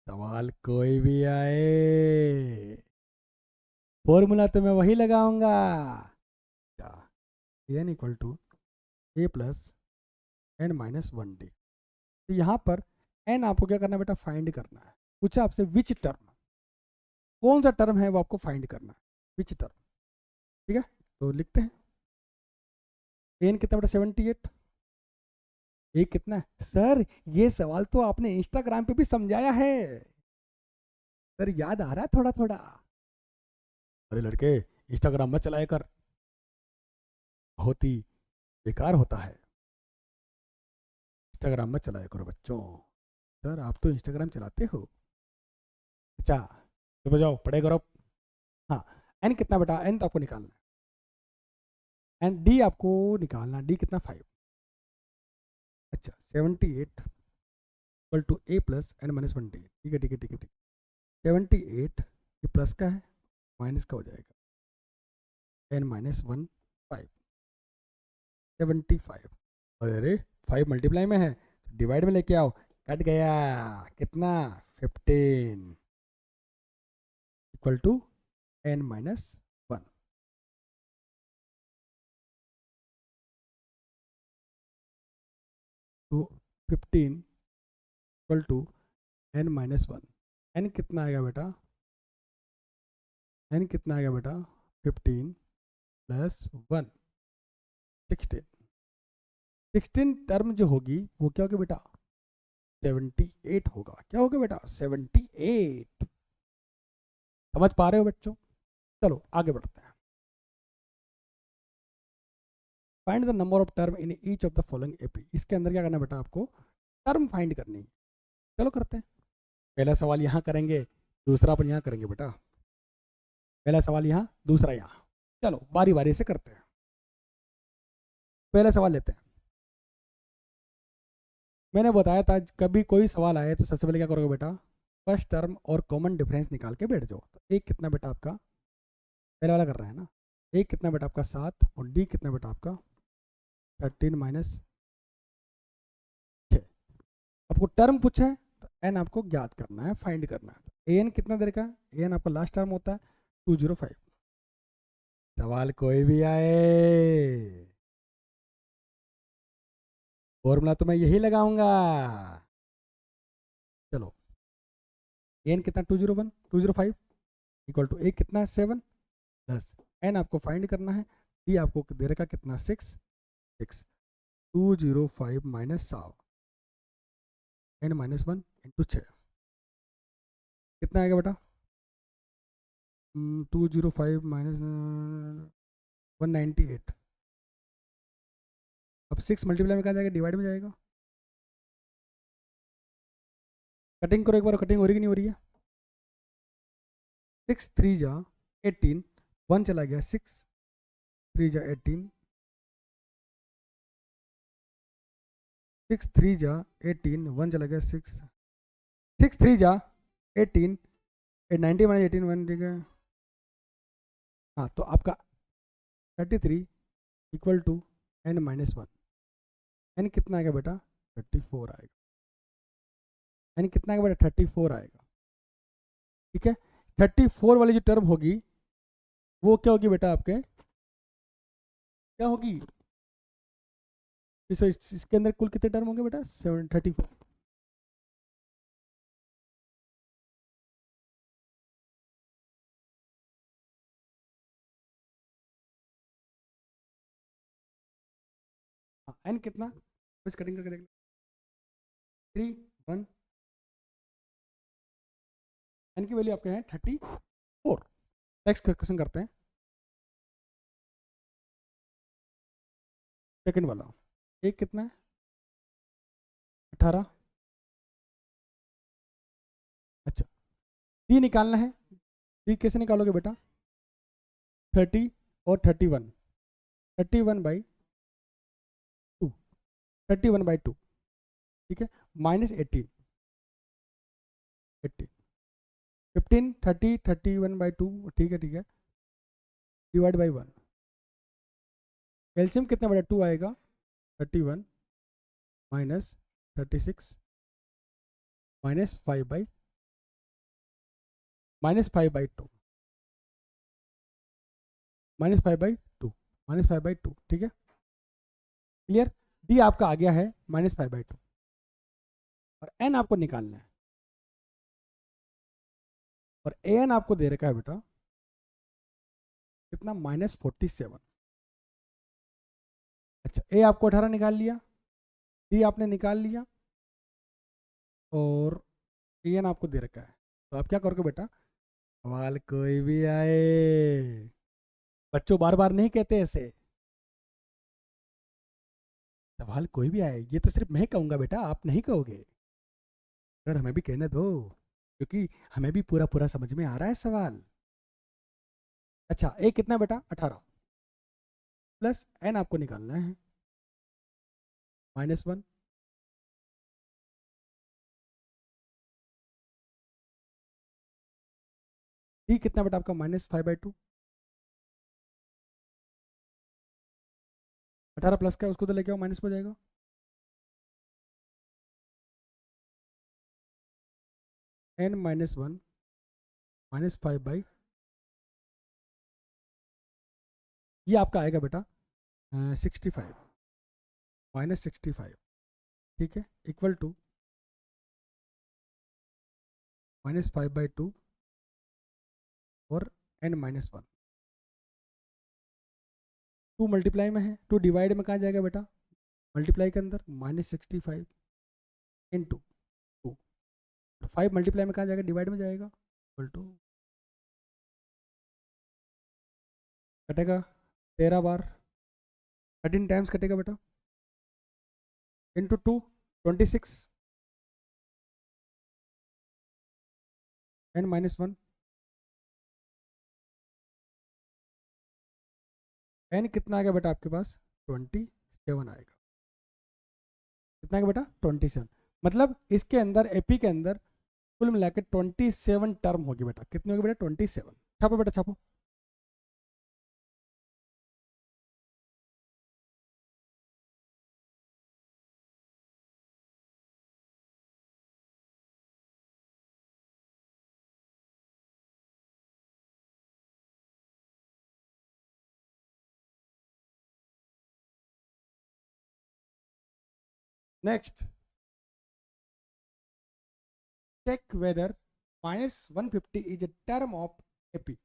सवाल कोई भी आए, फॉर्मूला तो मैं वही लगाऊंगा, n equal to a plus n minus 1 d. तो यहाँ पर एन आपको क्या करना है बेटा, फाइंड करना है। पूछा आपसे विच टर्म, कौन सा टर्म है वो आपको फाइंड करना है, विच टर्म, ठीक है। तो लिखते हैं एन कितना बेटा, 78। ए कितना है सर, ये सवाल तो आपने इंस्टाग्राम पे भी समझाया है सर, याद आ रहा है थोड़ा थोड़ा। अरे लड़के, इंस्टाग्राम मत चलाया कर, बहुत ही बेकार होता है, इंस्टाग्राम मत चलाया करो बच्चों। सर आप तो इंस्टाग्राम चलाते हो। अच्छा, तो जाओ पढ़े करो। हाँ, एन कितना बेटा, एन तो आपको निकालना है, एन डी आपको निकालना, डी कितना, 5। अच्छा, 78 equal to a plus n minus 1 d, ठीक है ठीक है ठीक है ठीक है। 78 ये प्लस का है, माइनस का हो जाएगा, एन माइनस 1 5, 75। अरे 5 मल्टीप्लाई में है, डिवाइड में लेके आओ, कट गया, कितना, 15 इक्वल टू एन माइनस 1। तो 15 equal to n minus 1। N कितना आएगा बेटा, एन कितना आएगा बेटा, 15 प्लस 1, 16। 16 टर्म जो होगी वो क्या होगी बेटा, 78 होगा। क्या होगा बेटा, 78। समझ पा रहे हो बच्चों? चलो आगे बढ़ते हैं। Find the number of term in each of the following AP. इसके अंदर क्या करना है बेटा, आपको टर्म फाइंड करनी है। चलो करते हैं, पहला सवाल यहाँ करेंगे, दूसरा अपन यहाँ करेंगे बेटा। पहला सवाल यहाँ, दूसरा यहाँ, चलो बारी बारी से करते हैं। पहला सवाल लेते हैं। मैंने बताया था कभी कोई सवाल आए तो सबसे पहले क्या करोगे बेटा, फर्स्ट टर्म और कॉमन डिफरेंस निकाल के बैठ जाओ। तो एक कितना बेटा आपका, पहले वाला कर रहा है ना, एक कितना बेटा आपका 7 और डी कितना बेटा आपका 13 माइनस 6। आपको टर्म पूछा है तो एन आपको ज्ञात करना है, फाइंड करना है। तो ए एन कितना देर का, ए एन आपका लास्ट टर्म होता है 205। सवाल कोई भी आए, फॉर्मूला तो मैं यही लगाऊंगा। चलो, एन कितना 201 205 इक्वल टू ए कितना 7 प्लस एन आपको फाइंड करना है, डी आपको दे रखा कितना 6 6। 205 माइनस 7 एन माइनस 1 इंटू 6 कितना आएगा बेटा, 205 माइनस 198। अब 6 मल्टीप्लाई में कहा जाएगा, डिवाइड में जाएगा। कटिंग करो एक बार, कटिंग हो रही कि नहीं हो रही है। 6 3 जा 18, 1 चला गया, 6 3 जा 18, 6 3 जा 18, 1 चला गया, 6 6 3 जा 18, 90 माइनस 18 1, ठीक है। हाँ, तो आपका 33 equal to n minus 1। N कितना आएगा बेटा, 34 आएगा। एन कितना आएगा बेटा, 34 आएगा, ठीक है। 34 वाली जो टर्म होगी वो क्या होगी बेटा आपके, क्या होगी, इसके अंदर कुल कितने टर्म होंगे बेटा, 34। हाँ, एन कितना, बस कटिंग करके देख लो, 3 1, एन की वैल्यू आपके हैं 34। नेक्स्ट क्वेश्चन करते हैं, सेकंड वाला। एक कितना है? 18। अच्छा, डी निकालना है। डी कैसे निकालोगे बेटा? 30 और 31, 31/2, 31/2, ठीक है, माइनस 18, 18, 15, 30, 31/2, ठीक है ठीक है, डिवाइड बाई 1। एलसीएम कितना बेटा? 2 आएगा। 31 माइनस 36 माइनस 5/2, -5/2, -5/2, -5/2, ठीक है, क्लियर। डी आपका आ गया है -5/2, और एन आपको निकालना है, और ए एन आपको दे रखा है बेटा कितना? -47। अच्छा, ए आपको 18 निकाल लिया, डी आपने निकाल लिया, और ए एन आपको दे रखा है। तो आप क्या करोगे बेटा? सवाल कोई भी आए, बच्चों बार बार नहीं कहते ऐसे, सवाल कोई भी आए, ये तो सिर्फ मैं कहूंगा बेटा, आप नहीं कहोगे। सर हमें भी कहने दो, क्योंकि हमें भी पूरा पूरा समझ में आ रहा है सवाल। अच्छा, ए कितना बेटा? 18, प्लस एन आपको निकालना है -1, डी कितना बेटा आपका? -5/2, 18 प्लस का उसको तो लेके आओ, माइनस में हो जाएगा, n-1 -5/, ये आपका आएगा बेटा 65, -65, ठीक है, इक्वल टू -5/2 और n-1। 2 मल्टीप्लाई में है, 2 डिवाइड में कहाँ जाएगा बेटा? मल्टीप्लाई के अंदर, -65 इंटू 2, 5 मल्टीप्लाई में कहाँ जाएगा? डिवाइड में जाएगा, इक्वल टू, कटेगा 13 बार, 13 टाइम्स कटेगा बेटा, इंटू 2, 26, n-1, n कितना आएगा बेटा आपके पास? 27 आएगा। कितना आएगा बेटा? 27। मतलब इसके अंदर, एपी के अंदर कुल मिला के 27 टर्म होगी बेटा। कितनी होगी बेटा? 27। छापो बेटा, छापो। Next, check whether -150 is a term of AP.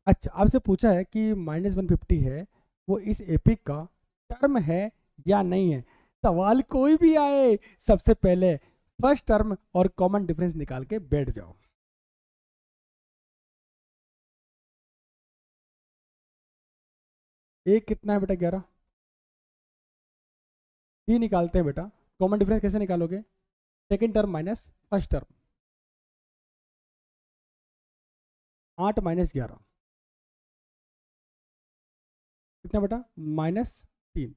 अच्छा, आपसे पूछा है कि -150 है, वो इस एपी का टर्म है या नहीं है। सवाल कोई भी आए, सबसे पहले फर्स्ट टर्म और कॉमन डिफरेंस निकाल के बैठ जाओ। एक कितना है बेटा? 11। डी निकालते हैं बेटा। कॉमन डिफरेंस कैसे निकालोगे? Second term minus first term, 8 - 11 कितना बेटा? -3।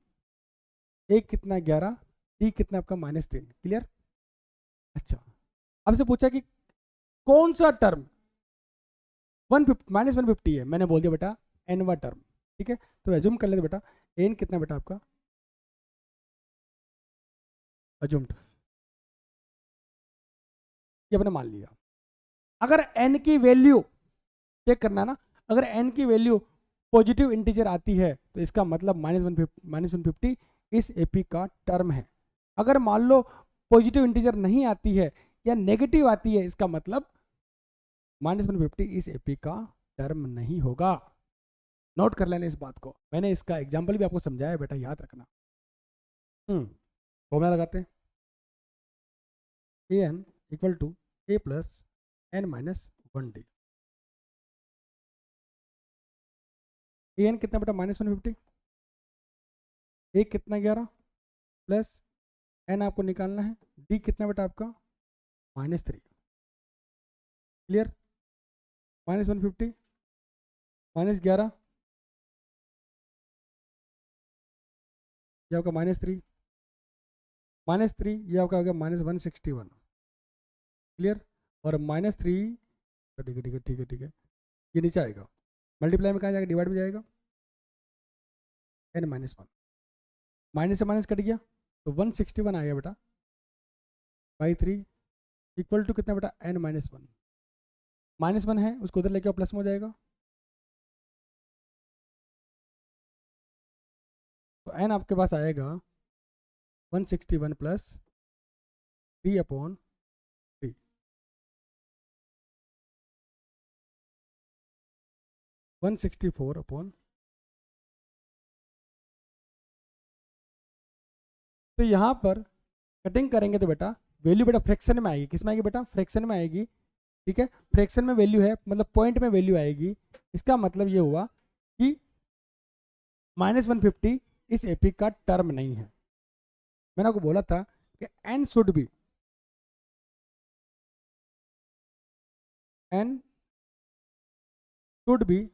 एक कितना? 11। डी कितना आपका? -3। क्लियर। अच्छा, आपसे पूछा कि कौन सा टर्म 150 -150 है, मैंने बोल दिया बेटा एनवा टर्म। ठीक है, तो एज्यूम कर लेते बेटा, एन कितना बेटा आपका? एज्यूम्ड, ये अपने मान लिया। अगर एन की वैल्यू चेक करना ना, अगर एन की वैल्यू पॉजिटिव इंटीजर आती है तो इसका मतलब -150 इस एपी का टर्म है। अगर मान लो पॉजिटिव इंटीजर नहीं आती है या नेगेटिव आती है, इसका मतलब -150 इस एपी का टर्म नहीं होगा। नोट कर लेना इस बात को, मैंने इसका एग्जाम्पल भी आपको समझाया है बेटा, याद रखना। फॉर्मूला लगाते हैं, a n equal to a plus n -1 d. A n कितना बेटा -150, ए कितना 11 प्लस एन आपको निकालना है, डी कितना बेटा आपका -3, क्लियर। -150 -11 ये आपका -3 -3 ये आपका हो गया -161, क्लियर। और -3 ठीक है ठीक है ठीक है ठीक है, ये नीचे आएगा, मल्टीप्लाई में कहाँ जाएगा, डिवाइड में जाएगा, n-1 माइनस से माइनस कट गया तो 161 आ गया बेटा बाई 3 इक्वल टू कितना बेटा n-1, -1 है उसको उधर लेके प्लस में हो जाएगा, तो n आपके पास आएगा 161 प्लस 3/3 164 तो यहाँ पर कटिंग करेंगे तो बेटा वैल्यू बेटा फ्रैक्शन में आएगी, किस में आएगी बेटा फ्रैक्शन में आएगी, ठीक है। फ्रैक्शन में वैल्यू है मतलब पॉइंट में वैल्यू आएगी, इसका मतलब ये हुआ कि -150 इस एपी का टर्म नहीं है। मैंने आपको बोला था कि n should be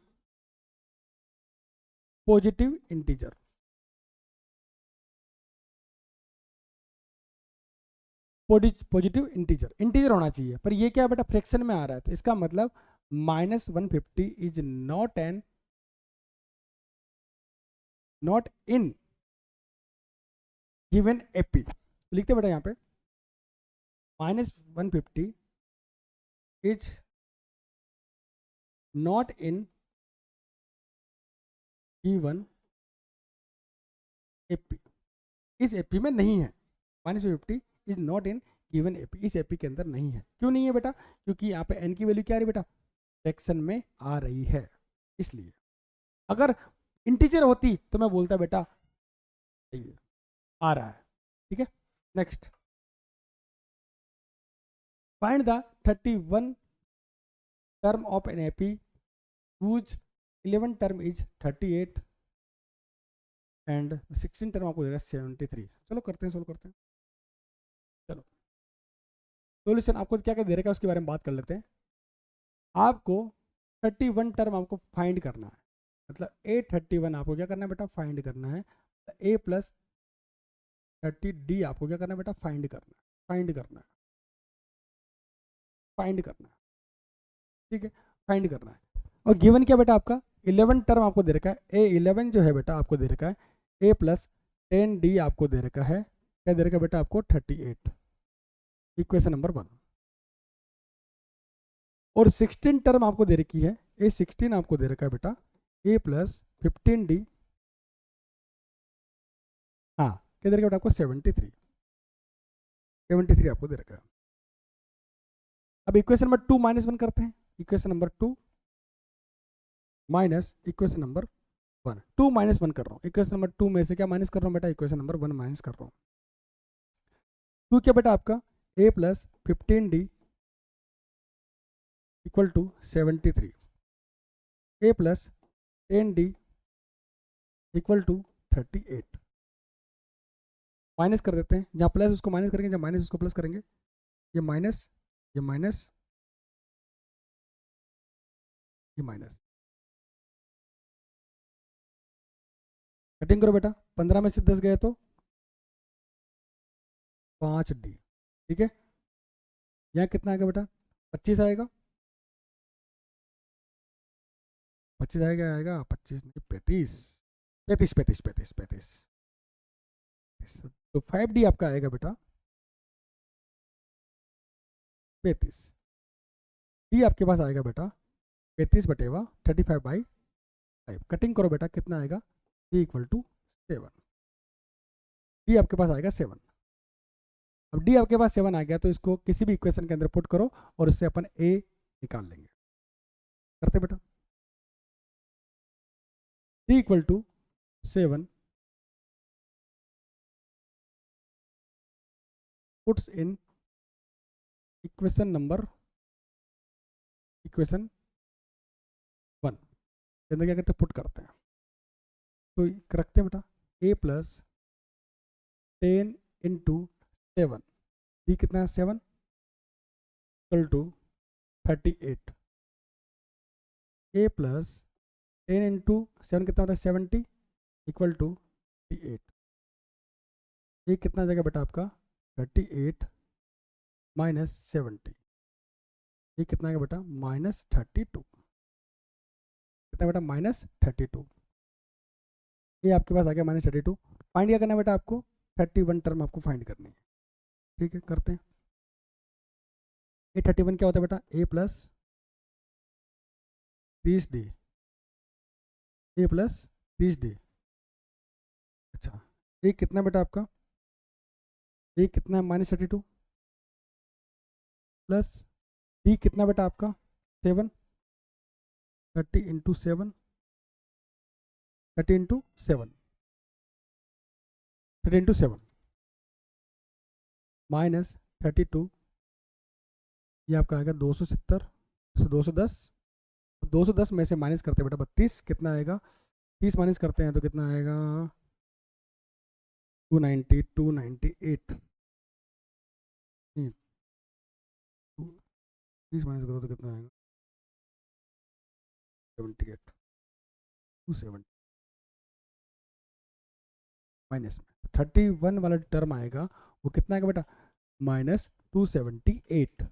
positive integer, positive integer integer होना चाहिए, पर ये क्या बेटा फ्रैक्शन में आ रहा है, तो इसका मतलब -150 is not in given AP, लिखते बेटा यहाँ पे -150 is not in given AP, इस एपी में नहीं है, -150 is not in given AP, इस एपी के अंदर नहीं है। क्यों नहीं है बेटा, क्योंकि यहाँ पे n की वैल्यू क्या आ रही है बेटा फ्रैक्शन में आ रही है, इसलिए। अगर इंटीजर होती तो मैं बोलता बेटा आ रहा है, ठीक है। Next find the 31 term of an AP whose 11 term is 38 and 16 term आपको दे रहा है 73। चलो करते हैं, सोल्व करते हैं। चलो सोल्यूशन आपको क्या क्या दे रखा है उसके बारे में बात कर लेते हैं। आपको 31 टर्म आपको फाइंड करना है, मतलब A31 आपको क्या करना है बेटा फाइंड करना है, A प्लस 30D आपको क्या करना है बेटा फाइंड करना है, फाइंड करना है, फाइंड करना है, ठीक है, फाइंड करना है। और गिवन क्या बेटा आपका 11 टर्म आपको दे रखा है, A11 जो है बेटा आपको दे रखा है, A प्लस 10D आपको दे रखा है, क्या दे रखा है बेटा आपको 38, इक्वेशन नंबर 1। और 16 टर्म आपको दे रखी है, A16 आपको दे रखा है बेटा A प्लस 15D, हाँ क्या दे रखा है बेटा आपको 73 आपको दे रखा है। अब इक्वेशन नंबर 2 -1 करते हैं, equation number 2 minus equation number 1, 2 -1 कर रहा हूँ, इक्वेशन नंबर 2 में से क्या माइनस कर रहा हूँ बेटा इक्वेशन नंबर 1 माइनस कर रहा हूँ। 2 क्या बेटा आपका A plus 15D equal to 73, A plus 10D equal to 38, minus कर देते हैं, जहाँ प्लस उसको माइनस करेंगे, जहाँ माइनस उसको प्लस करेंगे, ये माइनस ये माइनस ये माइनस, कटिंग करो बेटा, 15 में से 10 गए तो 5D, ठीक है। यहाँ कितना आएगा बेटा 25 आएगा, 25 आएगा, आएगा 25 नहीं 35, 35 35 35 35, तो 5D आपका आएगा बेटा 35, D आपके पास आएगा बेटा 35/35, कटिंग करो बेटा कितना आएगा D इक्वल टू 7, D आपके पास आएगा 7। अब D आपके पास 7 आ गया तो इसको किसी भी इक्वेशन के अंदर पुट करो और उससे अपन A निकाल लेंगे, करते बेटा। D equal to 7 puts in equation 1 के अंदर क्या करते हैं पुट करते हैं, तो रखते हैं बेटा a प्लस 10 इंटू 7, डी कितना है 7 equal to 38, a plus 10 into 7 कितना होता है 70 इक्वल टू 38, ये कितना आ जाएगा बेटा आपका 38 माइनस 70, ये कितना आएगा बेटा -32, कितना बेटा -32, ये आपके पास आ गया -32। फाइंड क्या करना है बेटा आपको 31 टर्म आपको फाइंड करनी है। ठीक है करते हैं। ये 31 क्या होता है बेटा a plus 30d, a plus 30d। अच्छा ये कितना बेटा आपका, ये कितना है -32 प्लस d कितना बेटा आपका 7, 30 इंटू 7, 30 इंटू 7, 30 इंटू 7 -32, ये आपका आएगा 270, 210, 210 में से माइनस करते हैं बेटा 32, कितना आएगा 30 माइनस करते हैं तो कितना आएगा 290, 298, 30 माइनस करो तो कितना आएगा 78, 270 माइनस में 31 वाला टर्म आएगा वो कितना आएगा बेटा -278।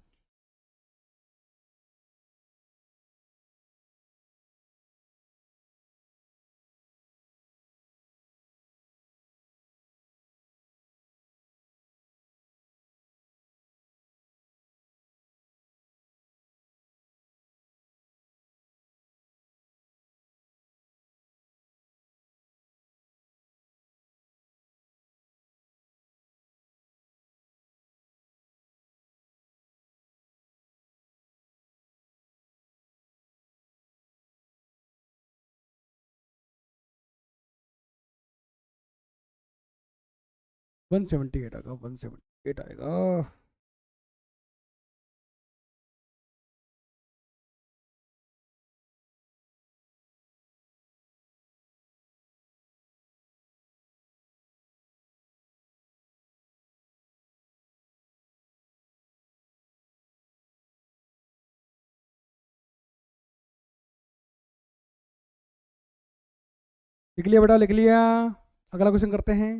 वन 178 आएगा, 178 आएगा। लिख लिया बेटा लिख लिया। अगला क्वेश्चन करते हैं।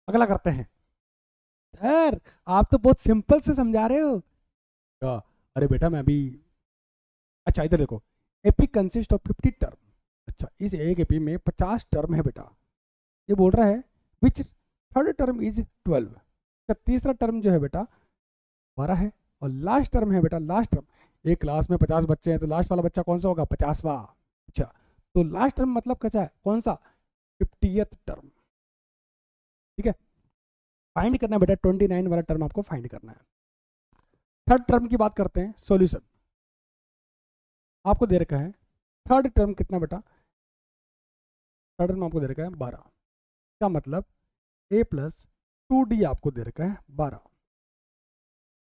अगला करते हैं। सर आप तो बहुत सिंपल से समझा रहे हो। क्या? अरे बेटा मैं अभी, अच्छा इधर देखो, एपी कंसिस्ट ऑफ 50 टर्म। अच्छा इस एक एपी में 50 टर्म है बेटा। ये बोल रहा है विच थर्ड टर्म इज 12, का तीसरा टर्म जो है बेटा 12 है, और लास्ट टर्म है बेटा, लास्ट टर्म, एक क्लास में 50 बच्चे हैं तो लास्ट वाला बच्चा कौन सा होगा 50वां। अच्छा तो लास्ट टर्म मतलब कैसा है, कौन सा 50th टर्म। ठीक है फाइंड करना है बेटा 29 वाला टर्म आपको फाइंड करना है। थर्ड टर्म की बात करते हैं, सॉल्यूशन आपको दे रखा है। थर्ड टर्म कितना बेटा, थर्ड टर्म आपको दे रखा है 12, का मतलब a प्लस 2d आपको दे रखा है 12,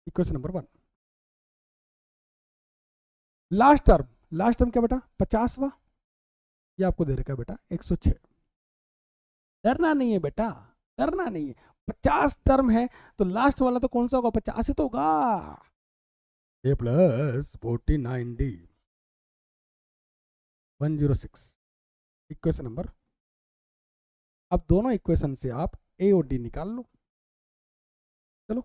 इक्वेशन नंबर 1। लास्ट टर्म क्या बेटा 50वां, ये आपको दे रखा है बेटा 106। डरना नहीं है बेटा, डरना नहीं है, 50 टर्म है तो लास्ट वाला तो कौन सा होगा 50 ही तो होगा, a plus 49d 106, equation number. अब दोनों इक्वेशन से आप a और d निकाल लो। चलो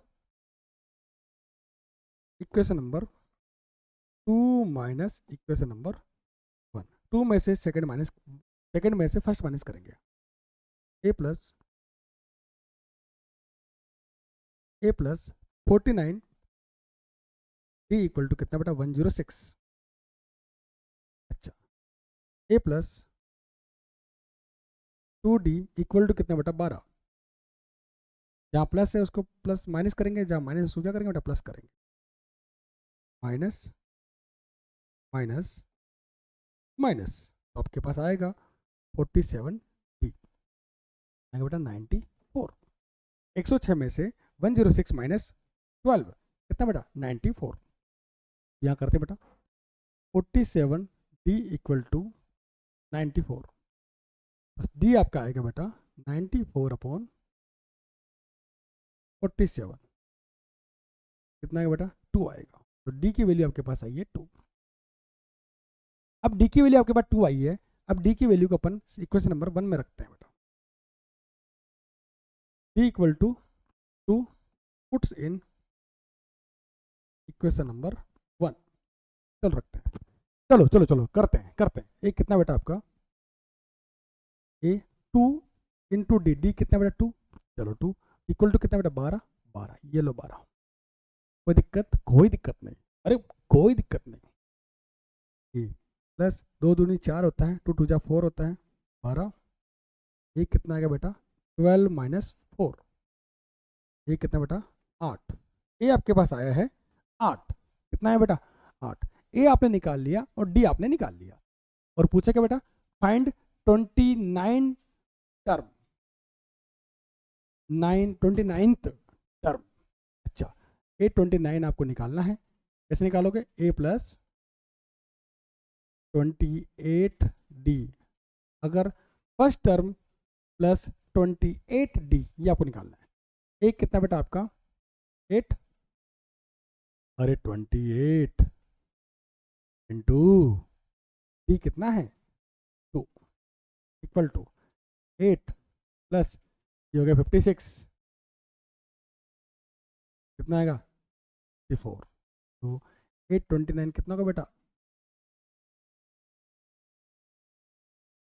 equation number 2 minus equation number 1, 2 में से सेकंड माइनस, सेकंड में से फर्स्ट माइनस करेंगे, a plus 49 d equal to कितना बेटा 106। अच्छा a plus 2d equal to कितना बेटा 12, जहाँ प्लस है उसको प्लस माइनस करेंगे, जहाँ माइनस उसको क्या करेंगे बेटा, प्लस करेंगे। माइनस माइनस माइनस, तो आपके पास आएगा 47 डी, आएगा बेटा 94। 106 में से 106 माइनस 12 कितना बेटा, 94। यहाँ करते बेटा 47 डी इक्वल टू 94, डी आपका आएगा बेटा 94 अपॉन 47, कितना आएगा बेटा, 2 आएगा। तो डी की वैल्यू आपके पास आई है 2। अब डी की वैल्यू आपके पास 2 आई है, अब डी की वैल्यू को अपन इक्वेशन नंबर 1 में रखते हैं बेटा। D equal to 2 puts in equation number 1, चलो रखते हैं, चलो चलो चलो करते हैं। एक कितना बेटा आपका, ए 2 इंटू डी, डी कितना बेटा 2, चलो 2 इक्वल टू कितना बेटा 12, 12 ये लो 12। कोई दिक्कत, कोई दिक्कत नहीं, अरे कोई दिक्कत नहीं। ए प्लस 2 दूनी 4 होता है, 2 2 जा 4 होता है 12, ये कितना आएगा बेटा 12 माइनस 4, ये कितना बेटा 8। ए आपके पास आया है 8, कितना है बेटा 8। ए आपने निकाल लिया और डी आपने निकाल लिया, और पूछा क्या बेटा, फाइंड 29 टर्म, 29th टर्म। अच्छा, ए 29 आपको निकालना है, कैसे निकालोगे, ए प्लस 28 डी, अगर फर्स्ट टर्म प्लस 28 डी, ये आपको निकालना है। एक कितना बेटा आपका 8, अरे 28 इंटू डी कितना है 2 इक्वल टू 8 प्लस ये हो गया 56, कितना आएगा 54। तो 829 कितना होगा बेटा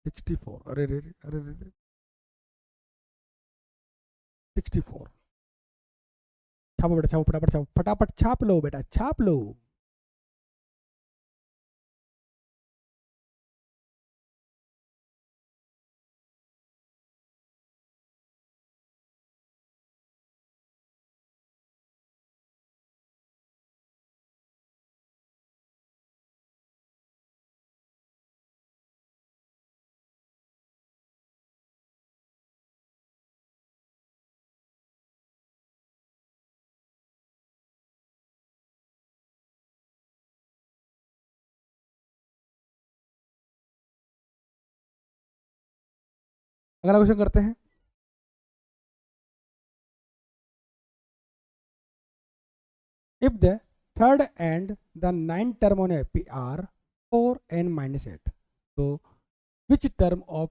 64, अरे रे रे अरे रे रे 64। छापो बेटा छापो, फटाफट छापो, फटाफट छाप लो बेटा छाप लो। अगला क्वेश्चन करते हैं। If the third and the ninth term on AP are 4n minus 8, तो which term of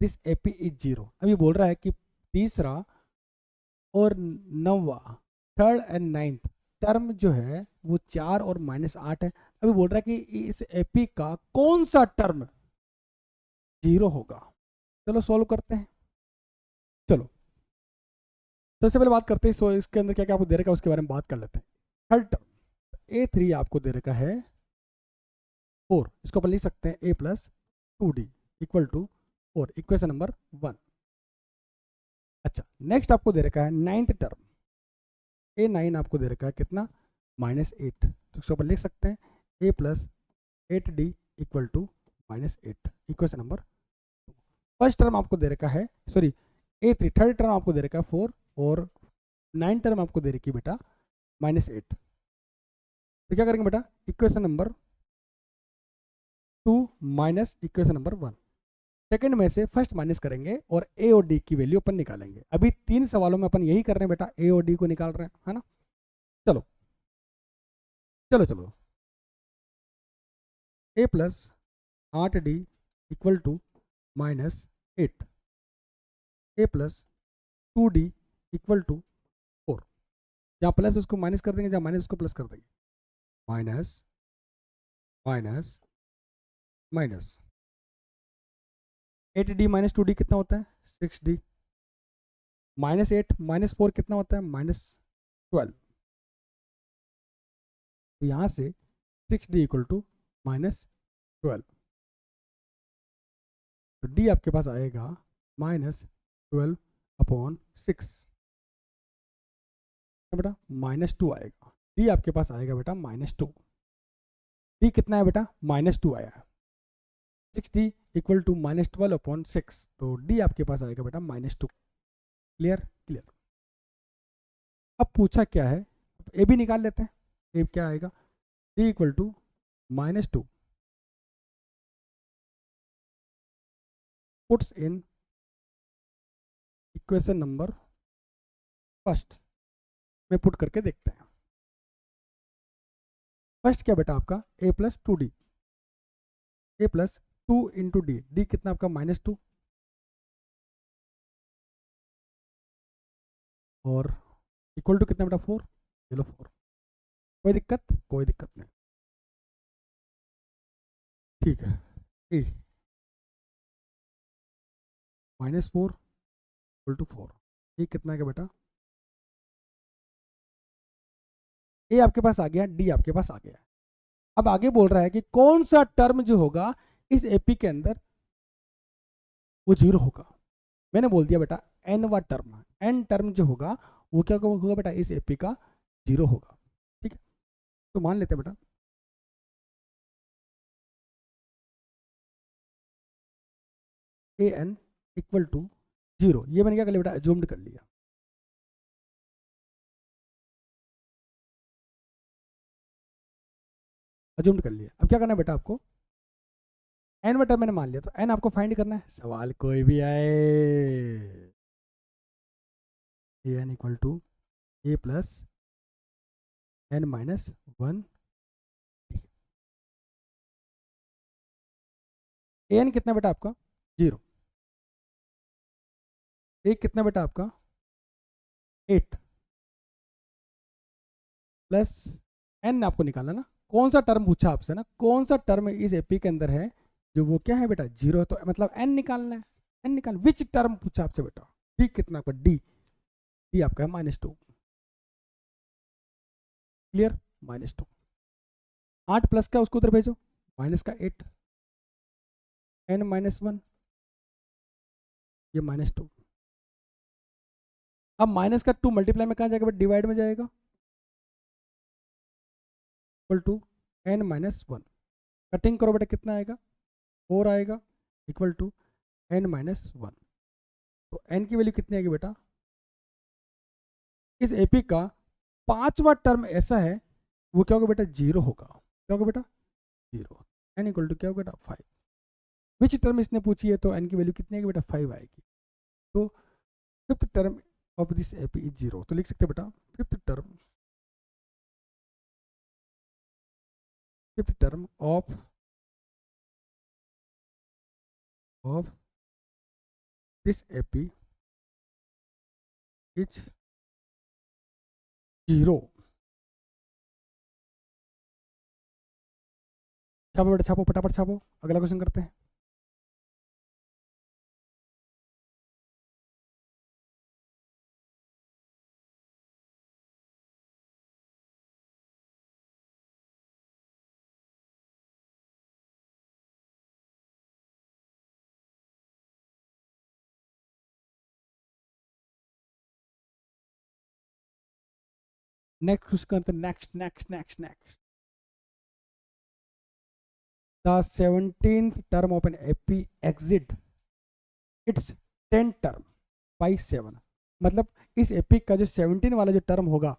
this AP is 0। अभी बोल रहा है कि तीसरा और नौवा, थर्ड एंड नाइन्थ टर्म जो है वो 4 और -8 है। अभी बोल रहा है कि इस एपी का कौन सा टर्म 0 होगा। चलो सॉल्व करते हैं। चलो तो सबसे पहले बात करते हैं, सो इसके अंदर क्या क्या आपको दे रखा है उसके बारे में बात कर लेते हैं। थर्ड टर्म A3 आपको दे रखा है 4, इसको अपन लिख सकते हैं A plus 2D equal to 4, equation number 1। अच्छा, नेक्स्ट आपको दे रखा है नाइन्थ टर्म A9 आपको दे रखा है कितना -8, तो इसको अपन लिख सकते हैं A plus 8D equal to -8, equation number 2। First term आपको दे रखा है, सॉरी A3, थर्ड टर्म आपको दे रखा है 4 और 9 टर्म आपको दे रखी है बेटा -8। तो क्या करेंगे बेटा, equation number 2 minus equation number 1, second में से फर्स्ट माइनस करेंगे और ए और डी की वैल्यू अपन निकालेंगे। अभी 3 सवालों में अपन यही कर रहे हैं बेटा, ए और डी को निकाल रहे हैं, है ना। चलो चलो चलो, a plus 8D equal to -8, a plus 2D equal to 4, जहाँ प्लस उसको माइनस कर देंगे, जहाँ माइनस उसको प्लस कर देंगे। Minus minus minus 8D minus 2D कितना होता है 6D, -8 -4 कितना होता है -12। तो यहाँ से 6D इक्वल टू -12, तो D आपके पास आएगा -12 अपॉन 6। बेटा -2 आएगा। डी आपके पास आएगा बेटा -2। डी कितना है बेटा -2 आया है। 6D इक्वल टू -12/6, तो डी आपके पास आएगा बेटा -2। Clear clear. अब पूछा क्या है, ए भी निकाल लेते हैं। ए क्या आएगा, d equal to -2 puts in equation number first में पुट करके देखते हैं। फर्स्ट क्या बेटा आपका a plus 2d, a plus 2 into d, d कितना आपका -2 और इक्वल टू कितना बेटा 4, चलो 4। कोई दिक्कत, कोई दिक्कत नहीं, ठीक है। ए -4 इक्वल टू 4, ये कितना है बेटा, ए आपके पास आ गया, डी आपके पास आ गया। अब आगे बोल रहा है कि कौन सा टर्म जो होगा इस एपी के अंदर वो 0 होगा। मैंने बोल दिया बेटा n टर्म, n टर्म जो होगा वो क्या होगा बेटा, इस एपी का 0 होगा। ठीक है, तो मान लेते हैं बेटा an इक्वल टू 0, ये मैंने क्या कर लिया बेटा, अज्यूम्ड कर लिया। अज्यूम्ड कर लिया। अब क्या करना है बेटा आपको, n बटा मैंने मान लिया, तो n आपको फाइंड करना है। सवाल कोई भी आए, an equal to a plus n minus 1, an कितना बेटा आपका 0, a कितना बेटा आपका 8 प्लस n आपको निकालना ना, कौन सा टर्म पूछा आपसे ना, कौन सा टर्म इस एपी के अंदर है जो वो क्या है बेटा 0, तो मतलब n निकालना है, n निकाल, विच टर्म पूछा आपसे बेटा, डी कितना आपका डी, डी आपका है -2। क्लियर, -2, 8 प्लस का उसको उधर भेजो, माइनस का 8, n माइनस 1, ये -2। अब माइनस का 2 मल्टीप्लाई में कहाँ जाएगा बेटा, डिवाइड में जाएगा, equal to n minus 1, cutting करो बेटा कितना आएगा 4 आएगा, इक्वल टू n माइनस 1। तो n की वैल्यू कितनी आएगी बेटा, इस एपी का 5वां टर्म ऐसा है वो क्या होगा बेटा 0 होगा, क्या होगा बेटा 0, n इक्वल टू क्या होगा बेटा 5। विच टर्म इसने पूछी है, तो n की वैल्यू कितनी आएगी बेटा 5 आएगी। तो fifth term of this AP is 0, तो लिख सकते हैं बेटा fifth term of this AP is 0। छापो बेटा छापो, फटाफट छापो, अगला क्वेश्चन करते हैं। नेक्स्ट क्वेश्चन करते हैं, next the 17th term of an AP exceed its 10 term by 7, मतलब इस एपी का जो 17 वाला जो टर्म होगा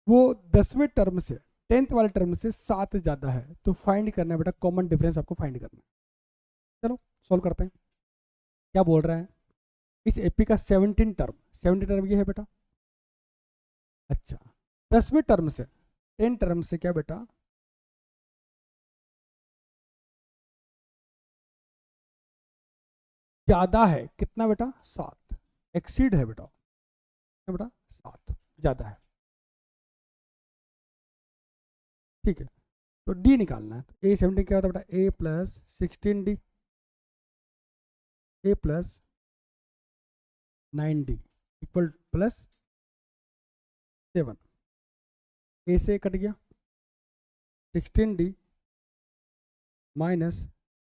वो 10वें टर्म से 10th वाले टर्म से 7 ज़्यादा है, तो फाइंड करना है बेटा, कॉमन डिफरेंस आपको फाइंड करना है। चलो सॉल्व करते हैं। क्या बोल रहा है, इस एपी का 17 टर्म ये है बेटा, अच्छा 10वें टर्म से 10 टर्म से क्या बेटा ज़्यादा है, कितना बेटा 7, एक्सीड है बेटा, कितना बेटा 7 ज़्यादा है। ठीक है, तो डी निकालना है, तो A17 क्या होता है बेटा, a plus 16d, a plus 9d equal plus 7, a से कट गया, 16d minus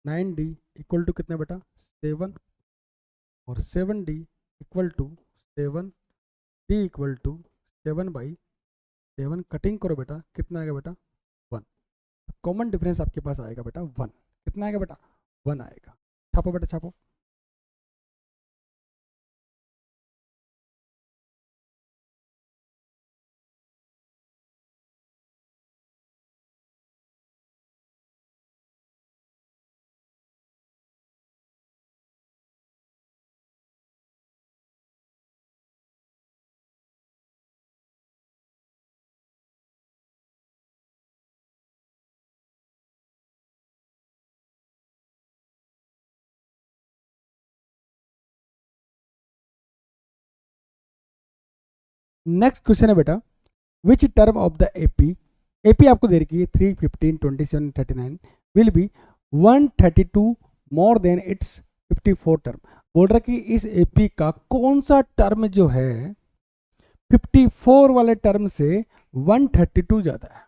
9d equal to कितना बेटा 7, और 7d equal to 7, d equal to 7/7 cutting करो बेटा, कितना आएगा बेटा 1। कॉमन डिफरेंस आपके पास आएगा बेटा 1। कितना आएगा बेटा 1 आएगा। छापो बेटा छापो। नेक्स्ट क्वेश्चन है बेटा, which term of the AP आपको दे रखी है 3, 15, 27, 39 will be 132 more than it's 54 term. बोल रहा कि इस एपी का कौन सा टर्म जो है 54 वाले टर्म से 132 ज्यादा है,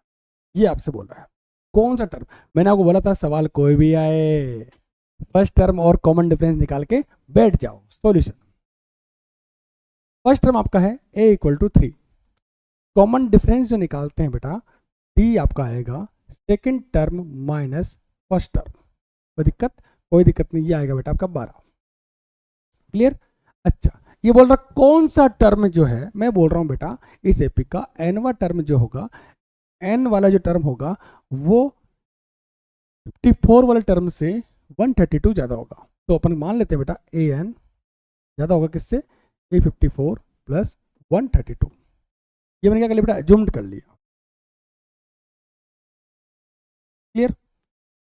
ये आपसे बोल रहा है। कौन सा टर्म? मैंने आपको बोला था सवाल कोई भी आए फर्स्ट टर्म और कॉमन डिफरेंस निकाल के बैठ जाओ। सॉल्यूशन, फर्स्ट टर्म आपका है a = 3। कॉमन डिफरेंस जो निकालते हैं बेटा d आपका आएगा second term minus first term. कोई दिक्कत? कोई दिक्कत नहीं, ये आएगा बेटा आपका 12। क्लियर? अच्छा, ये बोल रहा कौन सा टर्म जो है, मैं बोल रहा हूं बेटा इस एपी का एनवा टर्म जो होगा, एन वाला जो टर्म होगा वो 54 वाले टर्म से 132 ज्यादा होगा। तो अपन मान लेते हैं बेटा ए एन ज्यादा होगा किससे? A54 + 132। ये मैंने क्या कर लिया बेटा, अज्यूम्ड कर लिया। क्लियर?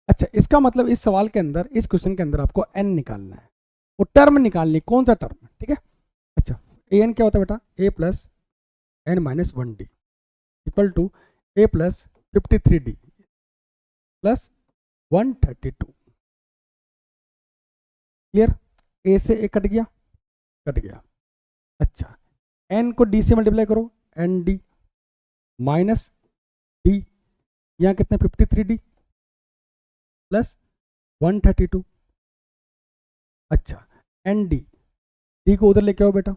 अच्छा, इसका मतलब इस सवाल के अंदर, इस क्वेश्चन के अंदर आपको n निकालना है, वो टर्म निकालनी, कौन सा टर्म, ठीक है। अच्छा, an क्या होता है बेटा, a + n - 1d = a + 53d + 132। Clear? a से a कट गया, कट गया। अच्छा, n को d से मल्टीप्लाई करो, nd माइनस d, यहाँ कितना 53d + 132। अच्छा, nd, d को उधर लेके आओ बेटा,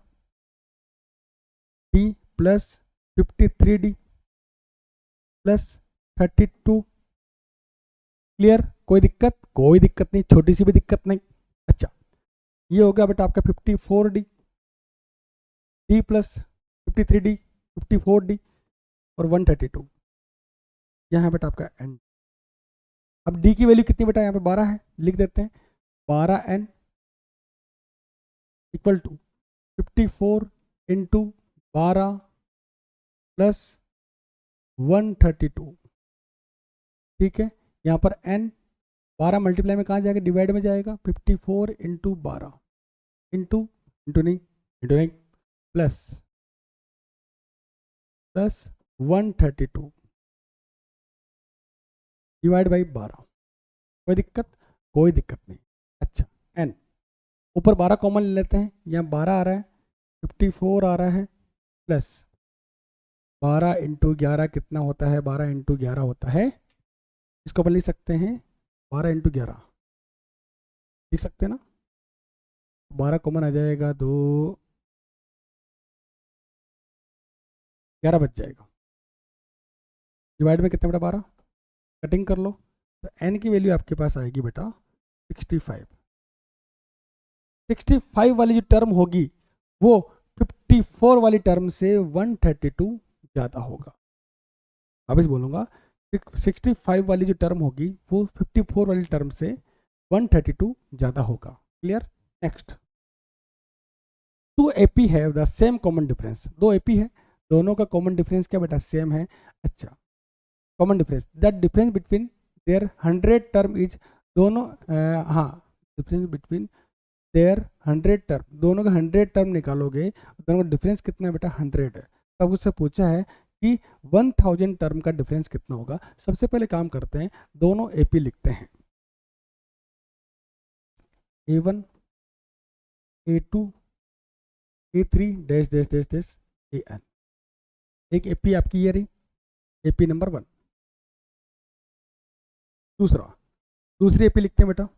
d + 53d + 32। क्लियर? कोई दिक्कत? कोई दिक्कत नहीं, छोटी सी भी दिक्कत नहीं। अच्छा, ये हो गया बेटा आपका 54d, d + 53d, 54d और 132। यहाँ बेटा आपका n। अब d की वैल्यू कितनी बेटा, यहाँ पे 12 है, लिख देते हैं 12n = 54 × 12 + 132। ठीक है, यहाँ पर n 12 मल्टीप्लाई में कहाँ जाएगा, डिवाइड में जाएगा, 54 × 12 इंटू नहीं प्लस 132 डिवाइड बाई 12। कोई दिक्कत? कोई दिक्कत नहीं। अच्छा, n ऊपर 12 कॉमन ले लेते हैं, यहाँ 12 आ रहा है, 54 आ रहा है, प्लस 12 × 11 कितना होता है, 12 × 11 होता है, इसको अपन लिख सकते हैं 12 × 11 लिख सकते हैं ना, 12 कॉमन आ जाएगा, 2 11 बच जाएगा, डिवाइड में कितना बेटा 12, कटिंग कर लो, तो n की वैल्यू आपके पास आएगी बेटा 65। 65 वाली जो टर्म होगी वो 54 वाली टर्म से 132 ज़्यादा होगा। वापस बोलूँगा, 65 वाली जो टर्म होगी वो 54 वाली टर्म से 132 ज़्यादा होगा। क्लियर? नेक्स्ट, 2 AP है the same common difference. 2 AP है, दोनों का कॉमन डिफरेंस क्या बेटा, सेम है। अच्छा, common difference, that difference between their 100 term is, दोनों हाँ, डिफरेंस बिटवीन देयर 100 टर्म, दोनों का 100 टर्म निकालोगे, दोनों का डिफरेंस कितना है बेटा 100 है। तब उससे पूछा है कि 1000 टर्म का डिफरेंस कितना होगा। सबसे पहले काम करते हैं, दोनों AP लिखते हैं, A1 A2 A3 dash dash dash dash AN। एक AP आपकी ये रही, AP नंबर 1। दूसरी AP लिखते हैं बेटा,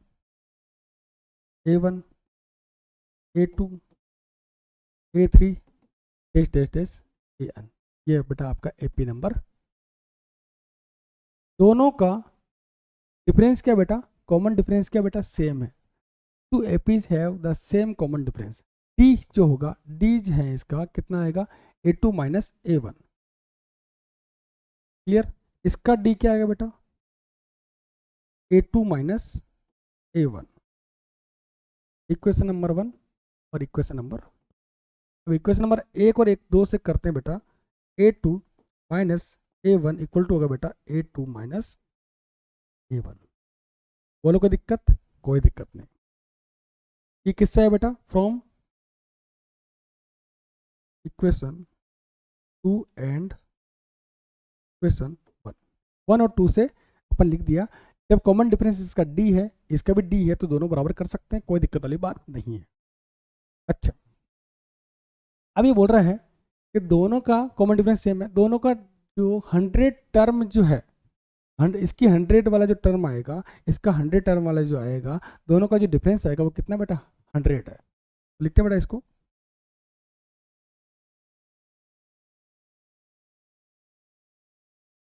A1 A2 A3 dash dash dash AN। ये बेटा आपका एपी नंबर। दोनों का डिफरेंस क्या बेटा, कॉमन डिफरेंस क्या बेटा, सेम है। Two APs have the same common difference. D जो होगा, डी है इसका कितना आएगा, A2 माइनस A1। क्लियर। इसका डी क्या आएगा बेटा, A2 minus A1। Equation number 1 और इक्वेशन नंबर, अब इक्वेशन नंबर 1 और 2 से करते हैं बेटा। A2 minus A1 equal to होगा बेटा A2 माइनस A1। बोलो कोई दिक्कत, कोई दिक्कत नहीं। ये किससे है बेटा, फ्रॉम इक्वेशन 2 एंड इक्वेशन 1। 1 और 2 से अपन लिख दिया। जब कॉमन डिफरेंस इसका डी है, इसका भी डी है, तो दोनों बराबर कर सकते हैं, कोई दिक्कत वाली बात नहीं है। अच्छा, अब ये बोल रहा है कि दोनों का कॉमन डिफरेंस सेम है। दोनों का जो 100 टर्म जो है, इसकी 100 वाला जो टर्म आएगा, इसका 100 टर्म वाला जो आएगा, दोनों का जो डिफरेंस आएगा वो कितना बेटा, 100 है। लिखते हैं बेटा इसको,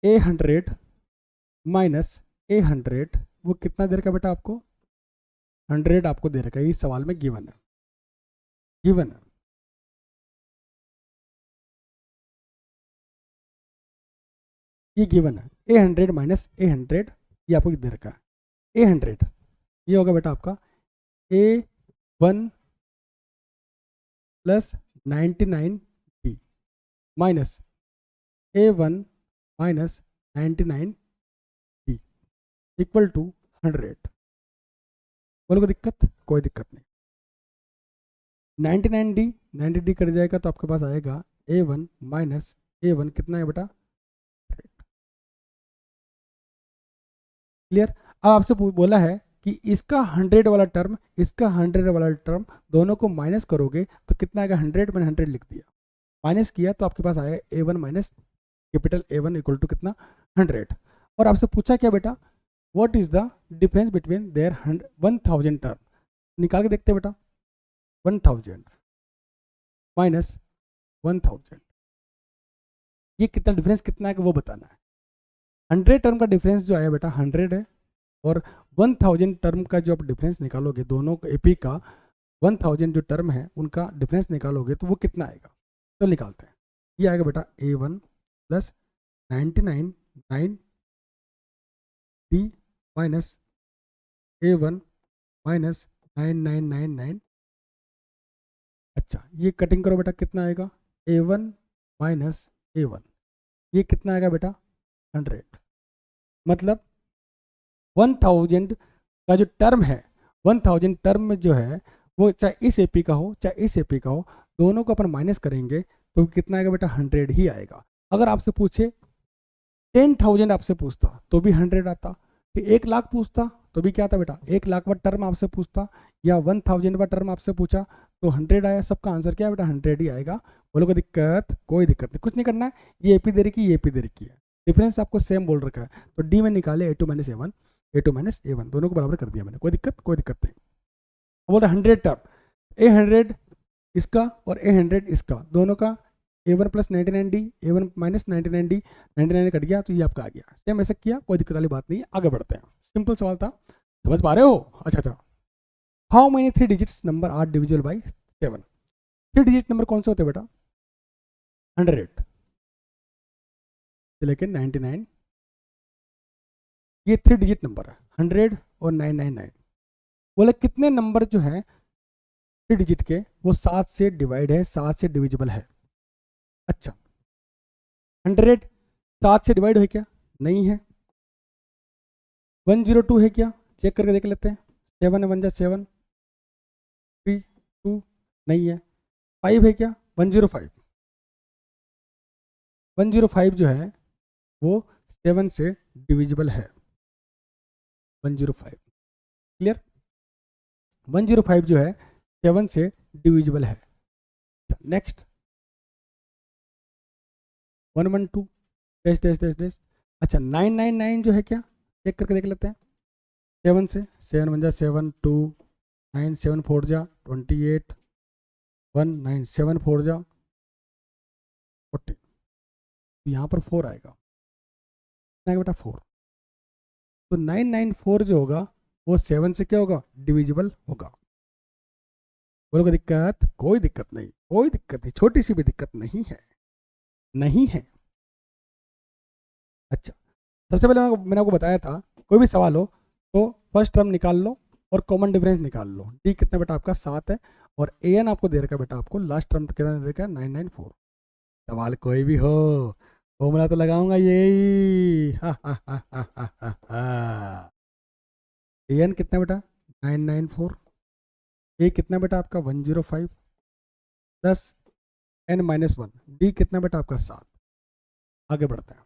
A100 माइनस A100 वो कितना दे रखा बेटा आपको, 100 आपको दे रखा है, इस सवाल में गिवन है, गिवन है। ये गिवन है, A100 माइनस A100 ये आपको दे रखा है। A100 ये होगा बेटा आपका A1 plus 99D minus A1 minus 99D equal to 100। बोलो कोई दिक्कत, कोई दिक्कत नहीं। 99D 90D कट जाएगा तो आपके पास आएगा A1 माइनस A1 कितना है बेटा, क्लियर। अब आपसे बोला है कि इसका 100 वाला टर्म, इसका 100 वाला टर्म, दोनों को माइनस करोगे तो कितना आएगा, 100 मैंने 100 लिख दिया, माइनस किया तो आपके पास आएगा A1 minus capital A1 equal to कितना, 100। और आपसे पूछा क्या बेटा, what is the difference between their 1000 term. निकाल के देखते हैं बेटा, 1000 माइनस 1000 ये कितना डिफरेंस कितना है वो बताना है। 100 टर्म का डिफरेंस जो आया बेटा 100 है, और 1000 टर्म का जो आप डिफरेंस निकालोगे, दोनों एपी का 1000 जो टर्म है उनका डिफरेंस निकालोगे तो वो कितना आएगा, तो निकालते हैं। ये आएगा बेटा A1 plus 99.9D minus A1 minus 9999। अच्छा, ये कटिंग करो बेटा, कितना आएगा A1 माइनस A1, ये कितना आएगा बेटा 100। मतलब 1000 का जो टर्म है, 1000 टर्म में जो है वो चाहे इस एपी का हो चाहे इस एपी का हो, दोनों को अपन माइनस करेंगे तो कितना आएगा बेटा 100 ही आएगा। अगर आपसे पूछे 10,000 आपसे पूछता तो भी 100 आता, फिर 1,00,000 पूछता तो भी क्या आता बेटा 1,00,000 टर्म आपसे पूछता, या 1000 टर्म आपसे पूछा तो 100 आया। सबका आंसर क्या है बेटा 100 ही आएगा। बोलो कोई दिक्कत, कोई दिक्कत नहीं, कुछ नहीं करना है। ये एपी दे रखी, ये एपी दे रखी है, डिफरेंस आपको सेम बोल रखा है, तो डी में निकाले A2 minus A1, A2 minus A1 दोनों को बराबर कर दिया मैंने, कोई दिक्कत, कोई दिक्कत नहीं। बोल रहा 100 टर्म, A100 इसका और A100 इसका, दोनों का A1 plus 99D A1 minus 99D 99 cut गया तो ये आपका आ गया। सेम ऐसा किया, कोई दिक्कत वाली बात नहीं है, आगे बढ़ते हैं। सिंपल सवाल था, समझ पा रहे हो। अच्छा अच्छा, how many 3 digits number are divisible by 7। 3 digit number कौन से होते हैं बेटा, 100 से लेकर 99, ये 3 डिजिट नंबर है 100 और 999। बोले कितने नंबर जो है 3 डिजिट के वो 7 से डिवाइड है, 7 से डिविजिबल है। अच्छा, 100 7 से डिवाइड है क्या, नहीं है। 102 है क्या, चेक करके देख लेते हैं। 7 है 1 जा 7, 3 2 नहीं है। 5 है क्या, 105, 105 जो है वो 7 से डिविजिबल है, 105। क्लियर, 105 जो है 7 से डिविजिबल है। Next 112 dash dash dash dash. अच्छा, 999 जो है क्या, चेक करके देख लेते हैं। 7 से 7 1 जा 7, 2 9 7 4 जा 28, 1 9 7 4 जा 40। तो यहाँ पर 4 आएगा, बेटा 4। तो 994 जो होगा वो 7 से क्या होगा, डिविजिबल होगा। बोलोगे दिक्कत? कोई दिक्कत नहीं, कोई दिक्कत नहीं, छोटी सी भी दिक्कत नहीं है, नहीं है। अच्छा, सबसे पहले मैंने आपको बताया था कोई भी सवाल हो तो फर्स्ट टर्म निकाल लो और कॉमन डिफरेंस निकाल लो। डी कितना बेटा आपका 7 है, और ए एन आपको दे रखा बेटा, आपको लास्ट टर्म कितना दे रखा 994। सवाल कोई भी हो, फॉर्मूला तो लगाऊंगा यही। ए एन कितना बेटा 994, ए कितना बेटा आपका 105 प्लस n माइनस 1, डी कितना बेटा आपका 7। आगे बढ़ते हैं,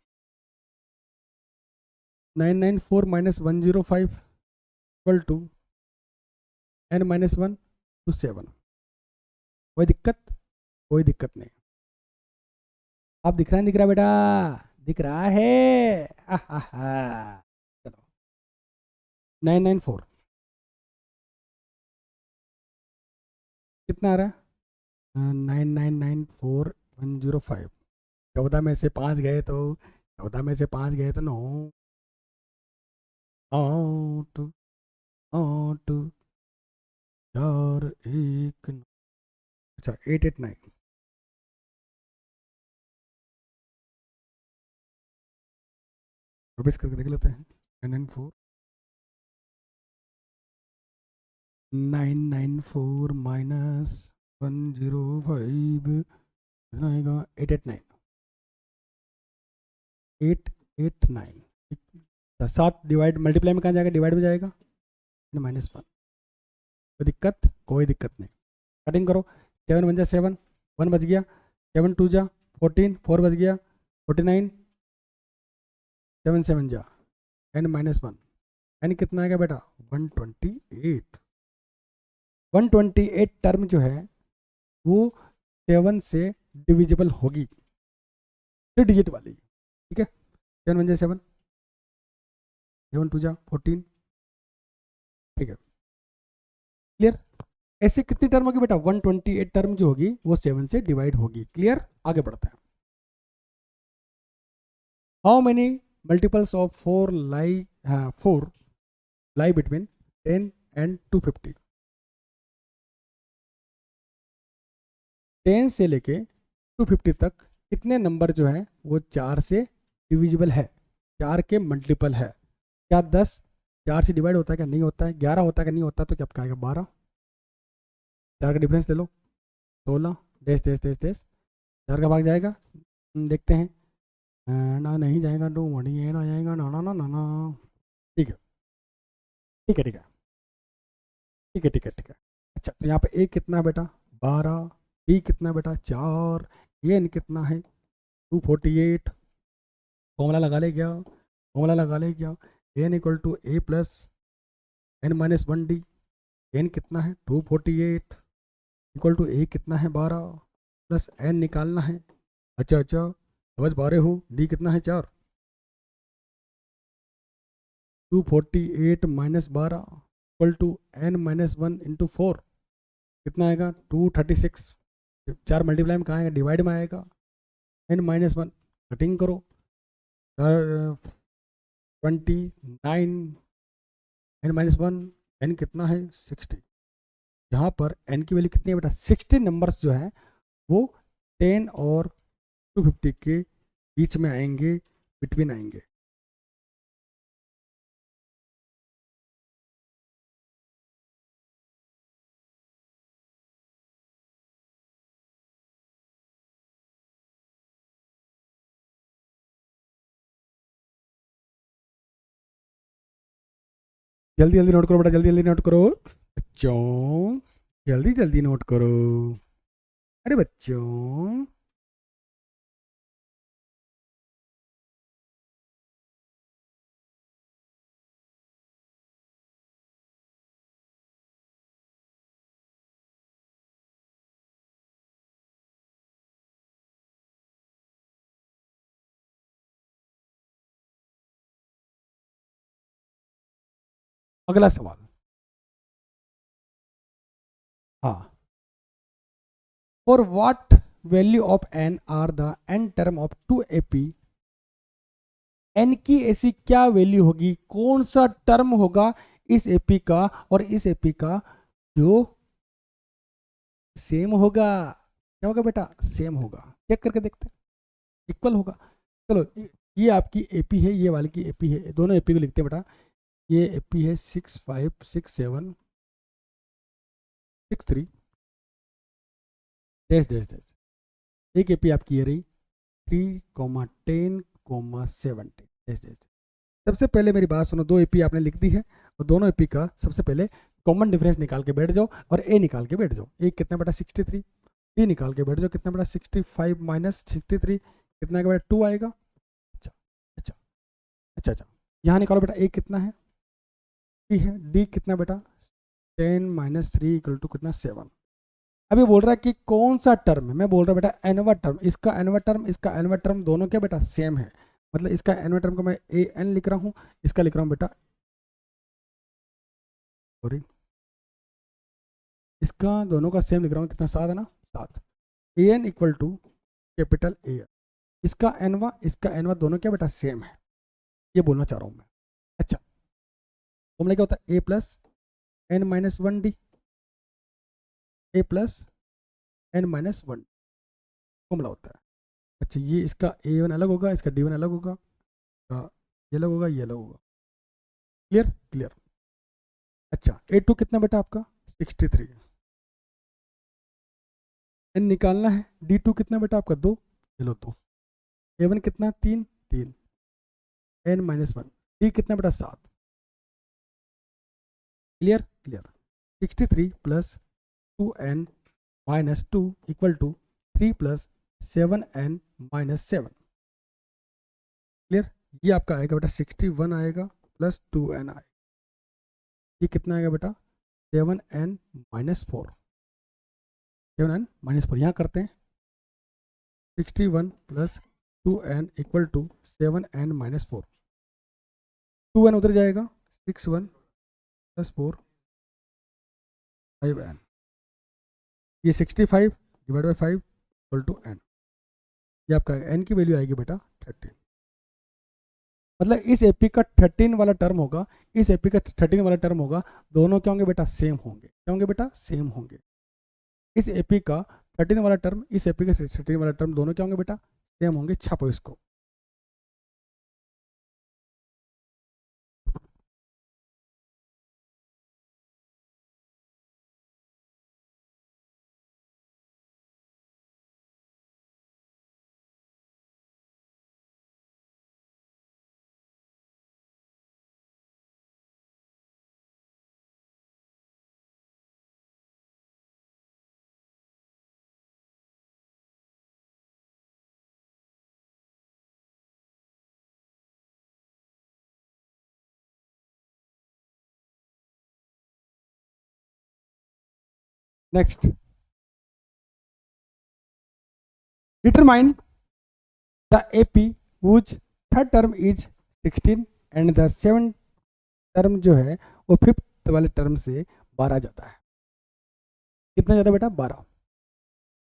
994 minus 105 equal to n minus 1 to 7। कोई दिक्कत? कोई दिक्कत नहीं। आप दिख रहा है, दिख रहा बेटा, दिख रहा है। चलो 994 कितना आ रहा है, 9994105। 14 में से 5 गए तो 14 में से 5 गए तो 9 8 8 4 1 9। अच्छा 889, वापिस करके देख लेते हैं। 994 माइनस 105 कितना आएगा, 889 889। 7 डिवाइड मल्टीप्लाई में कहाँ जाएगा, डिवाइड में जाएगा, -1। कोई दिक्कत? कोई दिक्कत नहीं। कटिंग करो, 7 1 जा 7, 1 बच गया, 7 2 जा 14, 4 बच गया 49, 7 7 जा n-1, n कितना आएगा बेटा 128। 128 टर्म जो है वो 7 से डिविजिबल होगी, 3 डिजिट वाली, ठीक है। 7 1 जा 7, 7 2 जा 14, ठीक है, क्लियर। ऐसे कितनी टर्म होगी बेटा, 128 टर्म जो होगी वो 7 से डिवाइड होगी, क्लियर। आगे बढ़ते हैं। How many multiples of 4 lie between 10 and 250। 10 से लेके 250 तक कितने नंबर जो है वो 4 से डिविजिबल है, 4 के मल्टीपल है। क्या 10 4 से डिवाइड होता है, क्या नहीं होता है, 11 होता है, क्या नहीं होता, तो क्या आपका आएगा 12। 4 का डिफरेंस ले लो, 16 डेस डेस डेस डेस, 4 का भाग जाएगा, देखते हैं, ना नहीं जाएगा, टू मड़ी ना जाएगा, ना ना ना ना ना। ठीक है ठीक है ठीक है ठीक है ठीक है ठीक है। अच्छा तो यहाँ पे ए कितना बेटा 12, बी कितना बेटा 4, ये एन कितना है 248। फॉर्मूला लगा ले क्या, फॉर्मूला लगा ले क्या, n equal to a plus n-1d। N कितना है 248 इक्वल टू ए कितना है 12 प्लस एन निकालना है। अच्छा अच्छा समझ पा रहे हो, डी कितना है 4, 248 minus 12 equal to n-1 into 4 कितना आएगा 236। 4 मल्टीप्लाई में कहाँ आएगा, डिवाइड में आएगा, n-1 कटिंग करो, 29 n-1 n कितना है 60। यहाँ पर n की वैल्यू कितनी है बेटा 60 नंबर्स जो है वो 10 और 250 के बीच में आएंगे, बिटवीन आएंगे। जल्दी जल्दी नोट करो बेटा, जल्दी जल्दी नोट करो बच्चों, जल्दी जल्दी नोट करो, अरे बच्चों। अगला सवाल, हाँ, for what value of n are the n term of 2AP, n की ऐसी क्या वैल्यू होगी, कौन सा टर्म होगा इस एपी का और इस एपी का जो सेम होगा। क्या होगा बेटा, सेम होगा। चेक करके देखते हैं, इक्वल होगा। चलो ये आपकी एपी है, ये वाली की एपी है, दोनों एपी को लिखते हैं बेटा। ये एपी है 6 5 6 7 6 3 डैश डैश डैश। एक एपी आपकी ये रही 3 10 70 डैश डैश। सबसे पहले मेरी बात सुनो, दो एपी आपने लिख दी है और दोनों एपी का सबसे पहले कॉमन डिफरेंस निकाल के बैठ जाओ और ए निकाल के बैठ जाओ। ए कितना बेटा 63, डी निकाल के बैठ जाओ, कितना बेटा 65 माइनस 63 कितना बेटा 2 आएगा। अच्छा अच्छा अच्छा अच्छा, यहाँ निकालो बेटा, ए कितना है 3 है, डी कितना बेटा 10 माइनस 3 इक्वल टू कितना 7। अभी बोल रहा है कि कौन सा टर्म है, मैं बोल रहा हूँ बेटा एनवा टर्म, इसका एनवा टर्म इसका एनवा टर्म दोनों क्या बेटा सेम है, मतलब इसका एनवा टर्म को मैं ए एन लिख रहा हूँ, इसका लिख रहा हूँ बेटा सॉरी इसका दोनों का सेम लिख रहा हूँ, कितना 7 है ना 7। A n equal to capital a n, इसका एनवा दोनों क्या बेटा सेम है, ये बोलना चाह रहा हूँ मैं। अच्छा फॉर्मूला क्या होता है, ए प्लस एन माइनस 1 डी, ए प्लस एन माइनस 1 फॉर्मूला होता है। अच्छा ये इसका ए वन अलग होगा, इसका डी वन अलग होगा, ये अलग होगा, ये अलग होगा। Clear clear. अच्छा ए टू कितना बेटा आपका 63, एन निकालना है, डी टू कितना बेटा आपका 2, चलो 2, ए वन कितना 3 3, एन माइनस 1, डी कितना बेटा 7। Clear clear. 63 plus 2n minus 2 equal to 3 plus 7n minus 7। Clear, ये आपका आएगा बेटा 61 आएगा प्लस 2n आएगा, ये कितना आएगा बेटा 7n माइनस 4, 7n माइनस 4। यहाँ करते हैं 61 plus 2n equal to 7n minus 4, 2n उधर जाएगा 61 प्लस 4 5n, ये 65 divide by 5 equal to n, ये आपका n की वैल्यू आएगी बेटा 13। मतलब इस एपी का 13 वाला टर्म होगा, इस एपी का 13 वाला टर्म होगा, दोनों क्या होंगे बेटा सेम होंगे, क्या होंगे बेटा सेम होंगे। इस एपी का 13 वाला टर्म, इस एपी का 13 वाला टर्म, दोनों क्या होंगे बेटा सेम होंगे। छापो इसको। Next, determine the AP whose third term is 16 and the 7th term जो है वो 5th वाले टर्म से 12 जाता है। कितना जाता है बेटा 12।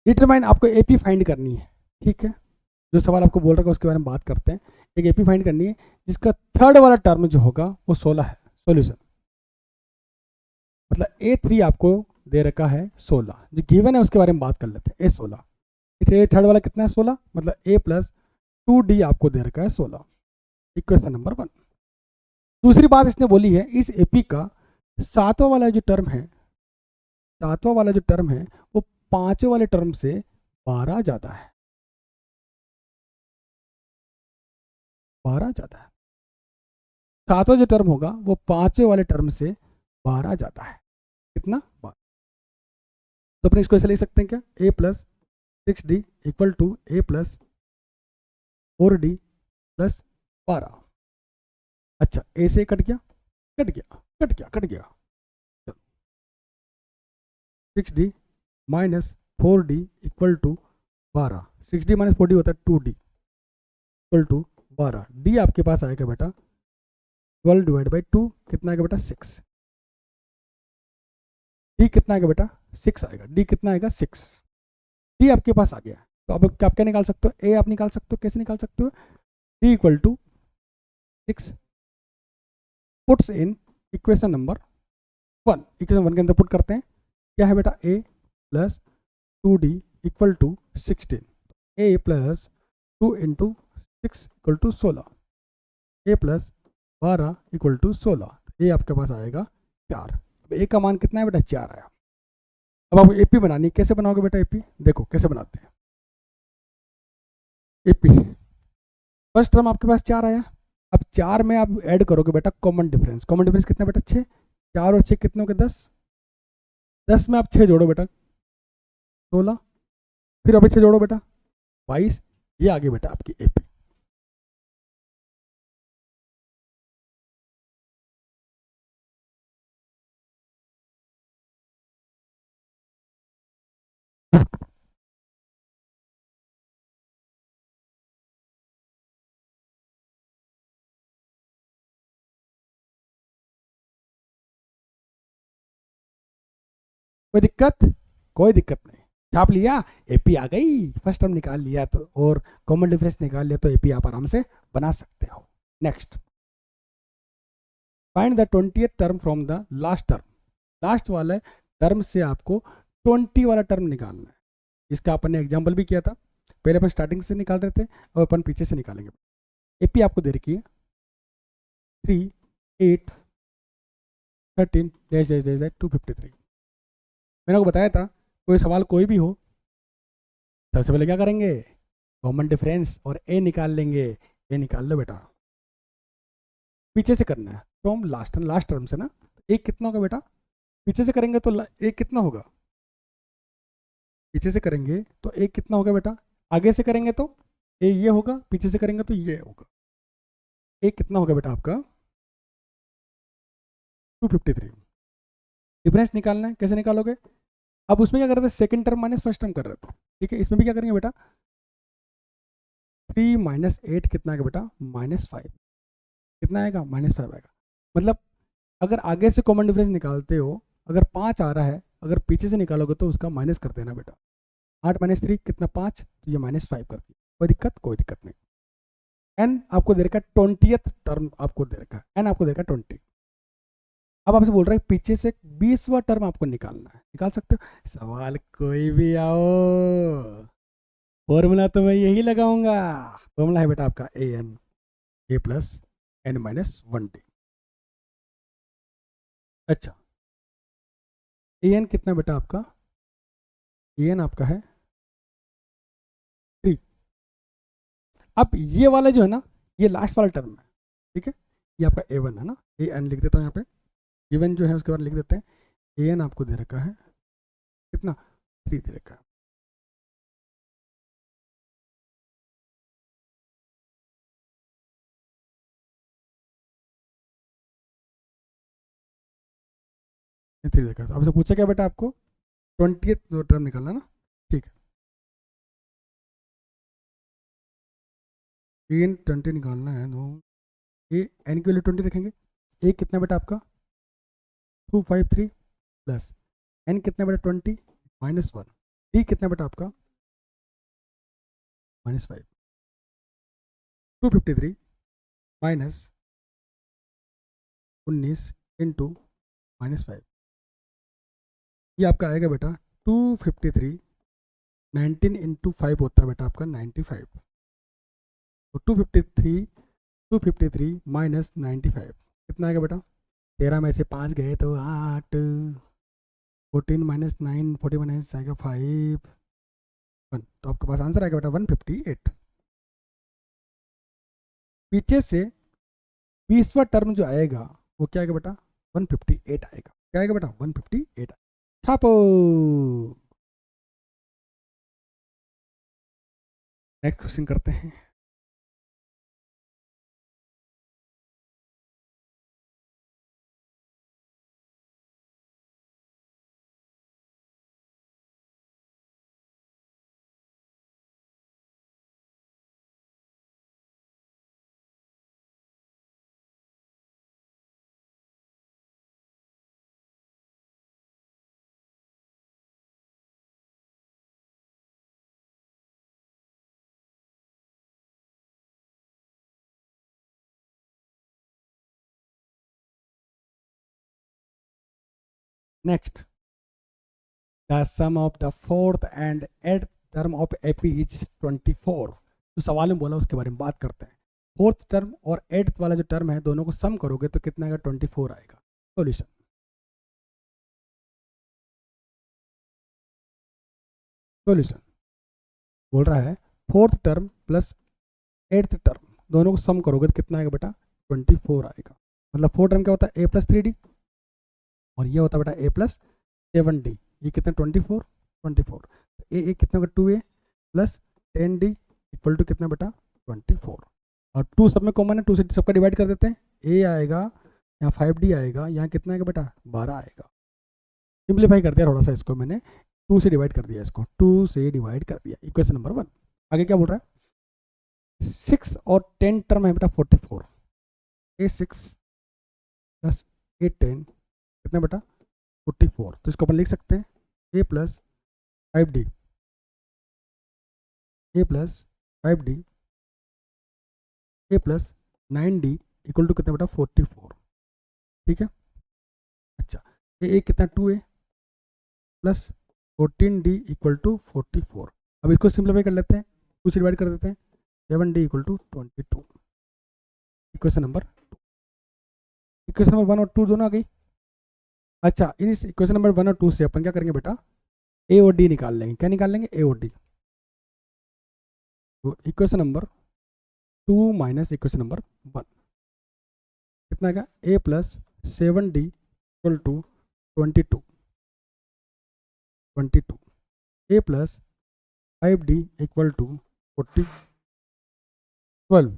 डिटरमाइन आपको एपी फाइंड करनी है, ठीक है, जो सवाल आपको बोल रहा है उसके बारे में बात करते हैं। एक एपी फाइंड करनी है जिसका थर्ड वाला टर्म जो होगा वो 16 है। सॉल्यूशन मतलब A3 आपको दे रखा है 16, जो गिवन है उसके बारे में बात कर लेते हैं। A16 थर्ड वाला कितना है 16, मतलब A प्लस 2D आपको दे रखा है 16, इक्वेशन नंबर 1। दूसरी बात इसने बोली है इस एपी का सातवां वाला जो टर्म है, सातवां वाला जो टर्म है वो पांचवें वाले टर्म से 12 जाता है, 12 जाता है। सातवां जो टर्म होगा वो पांचवें वाले टर्म से 12 जाता है। कितना 12। तो अपने इसको ऐसे लिख सकते हैं क्या, A plus 6D equal to A plus 4D plus 12। अच्छा ए से कट गया, कट गया, कट गया, कट गया। 6D minus 4D equal to 12, 6D minus 4D होता है 2D इक्वल टू 12। D आपके पास आएगा बेटा 12 डिवाइड बाई 2 कितना आएगा बेटा 6। D कितना आएगा बेटा 6 आएगा, D कितना आएगा 6। D आपके पास आ गया। तो अब आप क्या निकाल सकते हो, ए आप निकाल सकते हो, कैसे निकाल सकते हो, d equal to 6 puts in equation number 1, equation 1 के अंदर पुट करते हैं, क्या है बेटा, a plus 2d equal to 16, a plus 2 into 6 equal to 16, a plus 12 equal to 16, ये आपके पास आएगा 4। अब ए का मान कितना है बेटा, 4 आया। अब आपको एपी बनानी है, कैसे बनाओगे बेटा एपी, देखो कैसे बनाते हैं एपी। फर्स्ट टर्म आपके पास 4 आया, अब 4 में आप ऐड करोगे बेटा कॉमन डिफरेंस, कॉमन डिफरेंस कितना बेटा, 6, 4 और 6 कितने हो गए, 10, 10 में आप 6 जोड़ो बेटा 16, फिर अभी 6 जोड़ो बेटा 22, ये आ गई बेटा आपकी एपी। कोई दिक्कत, कोई दिक्कत नहीं, छाप लिया, एपी आ गई, फर्स्ट टर्म निकाल लिया तो, और कॉमन डिफरेंस निकाल लिया तो एपी आप आराम से बना सकते हो। Next, find the 20th term from the last term, last वाले टर्म से आपको 20 वाला टर्म निकालना है। इसका अपन ने एग्जाम्पल भी किया था, पहले अपन स्टार्टिंग से निकाल रहे थे, अब अपन पीछे से निकालेंगे। एपी आपको दे रखी है 3 8 13 डैश डैश डैश 253। मैंने आपको बताया था कोई सवाल कोई भी हो, सबसे पहले क्या करेंगे, कॉमन डिफरेंस और ए निकाल लेंगे, ए निकाल लो बेटा, पीछे से करना है from last term, last term से ना, एक कितना होगा बेटा, पीछे से करेंगे तो एक कितना होगा, पीछे से करेंगे तो एक कितना होगा बेटा, आगे से करेंगे तो ए ये होगा, पीछे से करेंगे तो ये होगा, एक कितना होगा बेटा आपका 253। डिफरेंस निकालना है, कैसे निकालोगे, अब उसमें क्या कर रहे थे, second term minus first term कर रहे थे, ठीक है, इसमें भी क्या करेंगे बेटा, 3 माइनस 8 कितना आएगा बेटा, -5, कितना आएगा, -5 आएगा। मतलब अगर आगे से कॉमन डिफरेंस निकालते हो, अगर 5 आ रहा है, अगर पीछे से निकालोगे तो उसका माइनस कर देना बेटा, 8 माइनस 3 कितना 5, तो ये -5 करती है, कोई दिक्कत, कोई दिक्कत नहीं। एन आपको दे रखा है, 20th टर्म आपको दे रखा है, एन आपको दे रखा है 20। अब आपसे बोल रहा है पीछे से 20वां टर्म आपको निकालना है, निकाल सकते हो, सवाल कोई भी आओ, फॉर्मूला तो मैं यही लगाऊंगा, फॉर्मूला है बेटा आपका ए n, a plus n minus 1 D. अच्छा, ए एन कितना बेटा आपका, ए एन आपका है 3। अब ये वाला जो है ना, ये लास्ट वाला टर्म है, ठीक है, ये आपका ए वन है ना, ए एन लिख देता हूँ यहाँ पे, ए वन जो है उसके बाद लिख देते हैं, ए एन आपको दे रखा है कितना, 3 दे रखा है। ये 3 दे रखा है, तो आपसे पूछा क्या बेटा आपको, 20th टर्म निकालना ना, ठीक है, ए एन 20 निकालना है, तो ए एन की वैल्यू 20 रखेंगे, ए कितना बेटा आपका 253 प्लस एन कितना बेटा 20 -1, डी कितना बेटा आपका -5, 253 माइनस 19 इंटू -5, ये आपका आएगा बेटा 253, 19 इंटू 5 होता है बेटा आपका 95, तो 253 माइनस 95 कितना आएगा बेटा, 13 में से 5 गए तो 8, 14 माइनस 9, 40 माइनस आएगा 5 1, तो आपके पास आंसर आएगा बेटा 158। पीछे से 20वां टर्म जो आएगा वो क्या आएगा बेटा, 158 आएगा, क्या आएगा बेटा 158, छापो। नेक्स्ट क्वेश्चन करते हैं। Next, the sum of the fourth and eight term of AP is 24। तो सवाल में बोला उसके बारे में बात करते हैं। फोर्थ टर्म और एट्थ वाला जो टर्म है दोनों को सम करोगे तो कितना आएगा, 24 आएगा। सॉल्यूशन, सॉल्यूशन बोल रहा है fourth term plus eighth term दोनों को सम करोगे तो कितना आएगा बेटा, 24 आएगा। मतलब फोर्थ टर्म क्या होता है, a प्लस 3d, और ये होता है बेटा a प्लस 7d। ये कितना, 24, 24। ए कितना होगा, 2a plus 10d equal to कितना बेटा, 24। और 2 सब में कॉमन है, 2 से सबका डिवाइड कर देते हैं। a आएगा, यहाँ 5d आएगा, यहाँ कितना आएगा बेटा, 12 आएगा। सिंप्लीफाई कर दिया थोड़ा सा इसको, मैंने 2 से डिवाइड कर दिया, इसको 2 से डिवाइड कर दिया। Equation number 1। आगे क्या बोल रहा है, 6 और 10 टर्म है बेटा 44। a6 प्लस a10 कितना बेटा, 44। तो इसको अपन लिख सकते हैं a plus 5d, a plus 5d, a plus 9d equal to कितना बेटा, 44। ठीक है, अच्छा a कितना, 2a plus 14d equal to 44। अब इसको सिंप्लीफाई कर लेते हैं, 2 से डिवाइड कर देते हैं, 7d equal to 22। Equation number 2, equation number 1 और 2 दोनों आ गई। अच्छा, इस इक्वेशन नंबर 1 और 2 से अपन क्या करेंगे बेटा, ए और डी निकाल लेंगे। क्या निकाल लेंगे, ए और डी। तो equation number 2 minus equation number 1 कितना आएगा, a plus 7d equal to 22, a plus 5d equal to 12।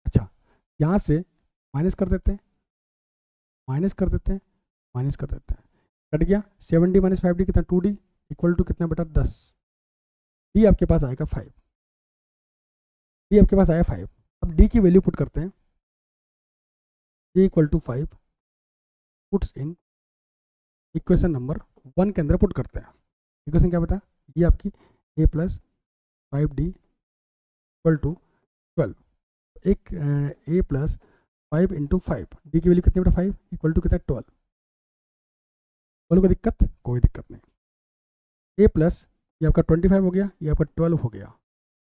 अच्छा, यहाँ से माइनस कर देते हैं, माइनस कर देते हैं, माइनस कर देते हैं, कट गया। 7d माइनस 5d कितना, 2d इक्वल टू कितना बेटा, 10। डी आपके पास आएगा 5, डी आपके पास आया 5। अब डी की वैल्यू पुट करते हैं, d equal to 5 puts in equation number 1 के अंदर पुट करते हैं। इक्वेशन क्या बेटा, ये आपकी a plus 5d equal to 12। एक a प्लस 5 इंटू 5, डी की वैल्यू कितनी बेटा, 5 इक्वल टू कितना, 12। बोलो कोई दिक्कत, कोई दिक्कत नहीं। a प्लस ये आपका 25 हो गया, ये आपका 12 हो गया।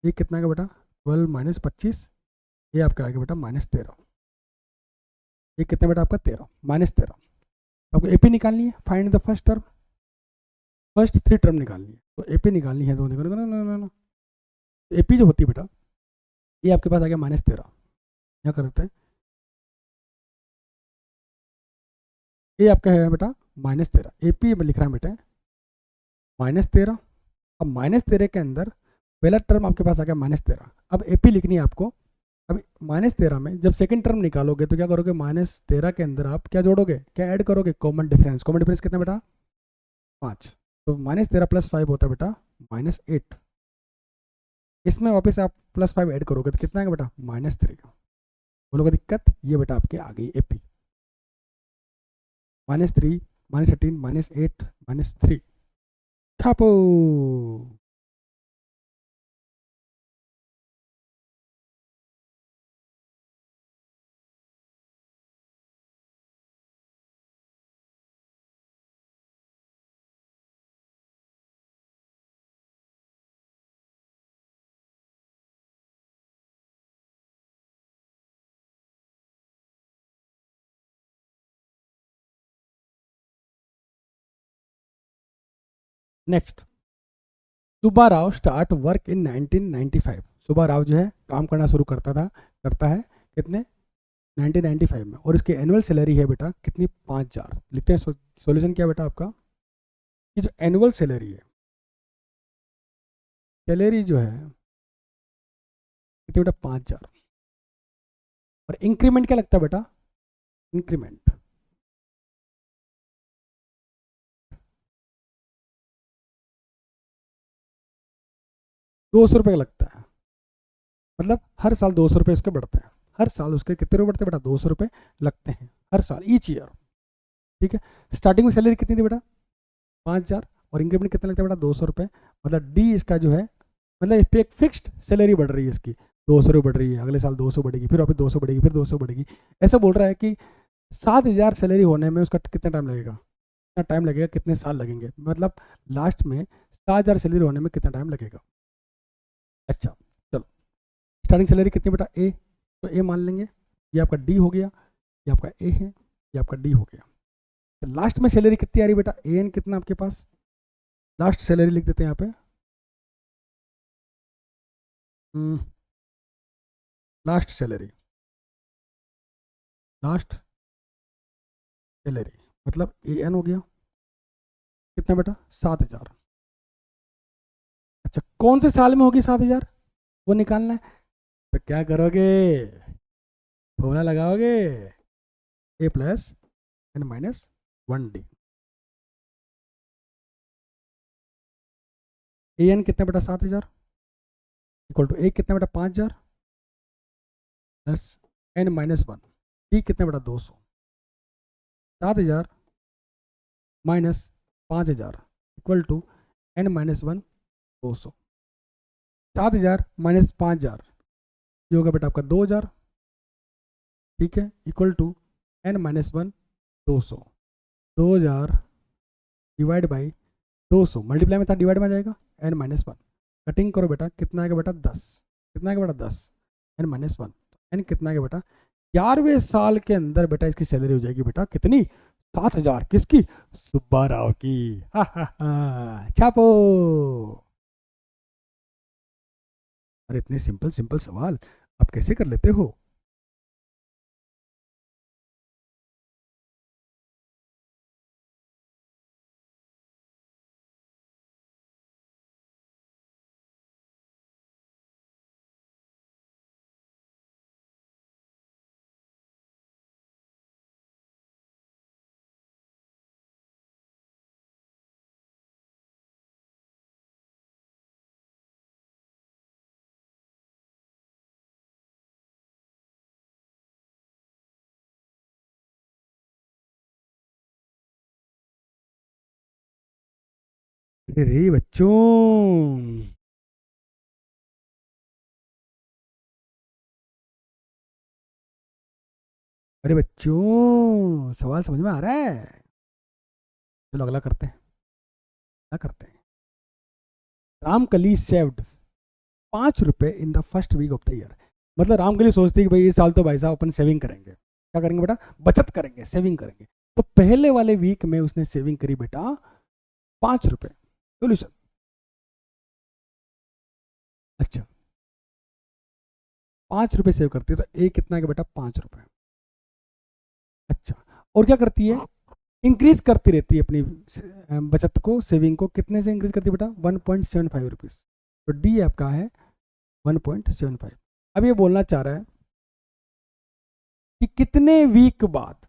ये कितना आएगा बेटा, 12 माइनस 25, ये आपका आएगा बेटा माइनस 13। ये कितना बेटा आपका, 13 माइनस 13। आपको एपी निकालनी है, find the first term, first 3 term निकालनी है। तो एपी निकालनी है, तो निकालो। एपी जो होती है बेटा, ये आपके पास आ गया माइनस 13। क्या कर देते हैं, ये आपका है बेटा माइनस 13। एपी लिख रहा है बेटा माइनस 13। अब माइनस 13 के अंदर पहला टर्म आपके पास आ गया माइनस 13। अब एपी लिखनी है आपको। अब माइनस 13 में जब सेकंड टर्म निकालोगे तो क्या करोगे, माइनस 13 के अंदर आप क्या जोड़ोगे, क्या ऐड करोगे, कॉमन डिफरेंस। कॉमन डिफरेंस कितना बेटा, 5। तो माइनस 13 प्लस 5 होता है बेटा माइनस 8। इसमें वापस आप प्लस 5 ऐड करोगे तो कितना आएगा बेटा, माइनस 3। बोलोगे दिक्कत, ये बेटा आपके आ गई AP. Minus 3 minus 13 minus 8 minus 3 छापो। Next, Subba Rao start work in 1995। Subba Rao जो है काम करना शुरू करता है कितने, 1995 में। और इसकी एनुअल सैलरी है बेटा कितनी, 5000। लिखते हैं सॉल्यूशन क्या बेटा आपका, ये जो एनुअल सैलरी है, सैलरी जो है कितनी बेटा, 5000। और इंक्रीमेंट क्या लगता है बेटा, इंक्रीमेंट 200 रुपये का लगता है। मतलब हर साल 200 रुपये उसके बढ़ते हैं। हर साल उसके कितने रुपये बढ़ते हैं बेटा, 200 रुपये लगते हैं हर साल, ईच ईयर। ठीक है, स्टार्टिंग में सैलरी कितनी थी बेटा, 5000। और इंक्रीमेंट कितना लगता है बेटा, 200 रुपये। मतलब डी इसका जो है, मतलब इस पर एक फिक्स्ड सैलरी बढ़ रही है इसकी। 200 बढ़ रही है, अगले साल 200 बढ़ेगी, फिर वापस 200 बढ़ेगी, फिर 200 बढ़ेगी। ऐसा बोल रहा है कि 7,000 सैलरी होने में उसका कितना टाइम लगेगा, कितना टाइम लगेगा, कितने साल लगेंगे, मतलब लास्ट में 7,000 सैलरी होने में कितना टाइम लगेगा। अच्छा चलो, स्टार्टिंग सैलरी कितनी बेटा, ए, तो ए मान लेंगे, ये आपका डी हो गया, ये आपका ए है, ये आपका डी हो गया। तो लास्ट में सैलरी कितनी आ रही बेटा, ए एन कितना आपके पास, लास्ट सैलरी लिख देते हैं यहाँ पे, लास्ट सैलरी, लास्ट सैलरी मतलब ए एन हो गया, कितना बेटा 7,000। अच्छा कौन से साल में होगी 7,000, वो निकालना है, तो क्या करोगे, फॉर्मूला लगाओगे, ए plus n minus 1 d. A n कितना बेटा 7,000 इक्वल टू ए कितना बेटा 5,000 प्लस एन माइनस 1, डी कितना बेटा 200। 7,000 minus 5,000 equal to n minus 1 200। 7,000 minus 5,000 ये होगा बेटा आपका 2,000, ठीक है, equal to n minus 1 200। 2,000 divide by 200 multiply में था, डिवाइड में आ जाएगा, एन माइनस 1, कटिंग करो बेटा, कितना आएगा बेटा 10, कितना आएगा बेटा 10, एन माइनस 1, एन कितना आएगा बेटा 11वें साल के अंदर बेटा इसकी सैलरी हो जाएगी बेटा कितनी, 7,000, किसकी, सुब्बा राव की। हा हा हा, छापो। अरे इतने सिंपल सिंपल सवाल आप कैसे कर लेते हो। अरे बच्चों, अरे बच्चों सवाल समझ में आ रहा है, चलो अगला करते हैं, क्या करते हैं। रामकली सेव्ड 5 रुपए in the first week of the year, मतलब रामकली सोचती है कि भाई इस साल तो भाई साहब अपन सेविंग करेंगे, क्या करेंगे बेटा, बचत करेंगे, सेविंग करेंगे। तो पहले वाले वीक में उसने सेविंग करी बेटा 5 रुपए। सोल्यूशन, अच्छा 5 रुपए सेव करती है, तो ए कितना है बेटा 5 रुपए। अच्छा, और क्या करती है, इंक्रीज करती रहती है अपनी बचत को, सेविंग को, कितने से इंक्रीज करती है बेटा 1.75 रुपीज। तो डी आपका है 1.75। अब ये बोलना चाह रहा है कि कितने वीक बाद,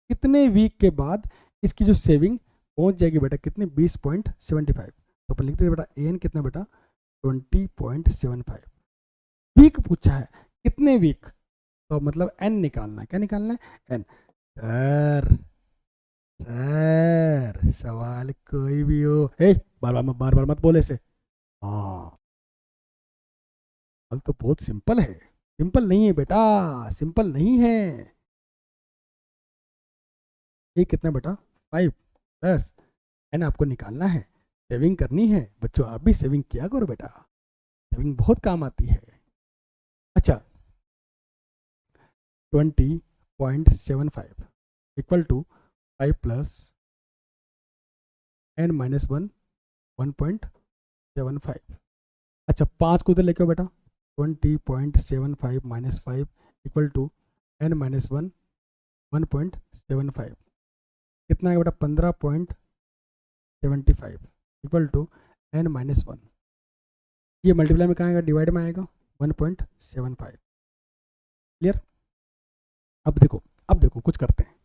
कितने वीक के बाद इसकी जो सेविंग पहुंच जाएगी बेटा कितने 20.75। तो अपन लिखते हैं बेटा एन कितना बेटा 20.75। वीक पूछा है, कितने वीक, तो मतलब एन निकालना है, क्या निकालना है एन। सर, सर सवाल कोई भी हो, हे बार बार मत बोले से, हाँ सवाल तो बहुत सिंपल है, सिंपल नहीं है बेटा, सिंपल नहीं है। ये कितना बेटा 5 प्लस एन आपको निकालना है, सेविंग करनी है बच्चों, आप भी सेविंग किया करो बेटा, सेविंग बहुत काम आती है। अच्छा 20.75 equal to 5 plus n minus 1 1.75। अच्छा 5 को उधर लेके आओ बेटा, 20.75 minus 5 equal to n minus 1 1.75, कितना है बेटा 15.75 इक्वल टू एन माइनस 1। ये मल्टीप्लाई में कहाँ आएगा, डिवाइड में आएगा, 1.75। क्लियर। अब देखो, अब देखो कुछ करते हैं,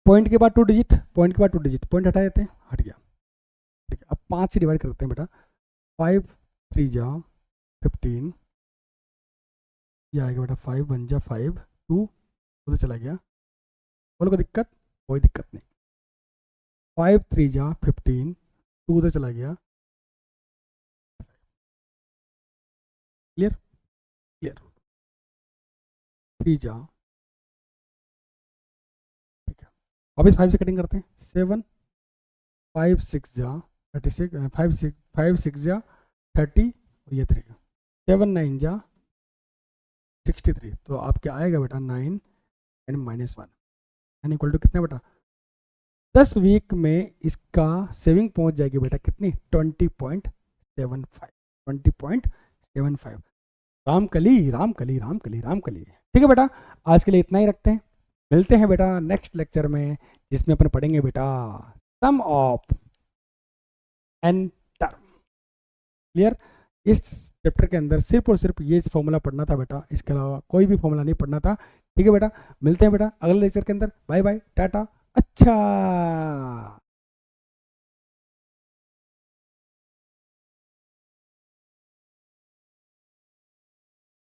पॉइंट के बाद 2 डिजिट, पॉइंट के बाद 2 डिजिट, पॉइंट हटा देते हैं, हट गया, ठीक है। अब 5 से डिवाइड करते हैं बेटा, 5 3 जा 15, ये आएगा बेटा 5 1 जा 5 2 उधर चला गया, बोलो कोई दिक्कत, कोई दिक्कत नहीं। 5 3 जा 15 2 उधर चला गया, क्लियर क्लियर 3 जा, ठीक है। वापस 5 से कटिंग करते हैं, 7 5 6 जा 36, 5 6 जा 30, ये 3, 7 9 जा 63। तो आपके आएगा बेटा 9 एंड -1 एन इक्वल टू कितने बेटा, 10 वीक में इसका सेविंग पहुंच जाएगी बेटा कितनी, 20.75, 20.75। रामकली रामकली रामकली रामकली। ठीक है बेटा, आज के लिए इतना ही रखते हैं, मिलते हैं बेटा नेक्स्ट लेक्चर में, जिसमें अपन पढ़ेंगे बेटा सम ऑफ एन टर्म। क्लियर, इस चैप्टर के अंदर सिर्फ और सिर्फ ये फॉर्मूला पढ़ना था बेटा, इसके अलावा कोई भी फॉर्मूला नहीं पढ़ना था। ठीक है बेटा, मिलते हैं बेटा अगले लेक्चर के अंदर, बाय बाय टाटा। अच्छा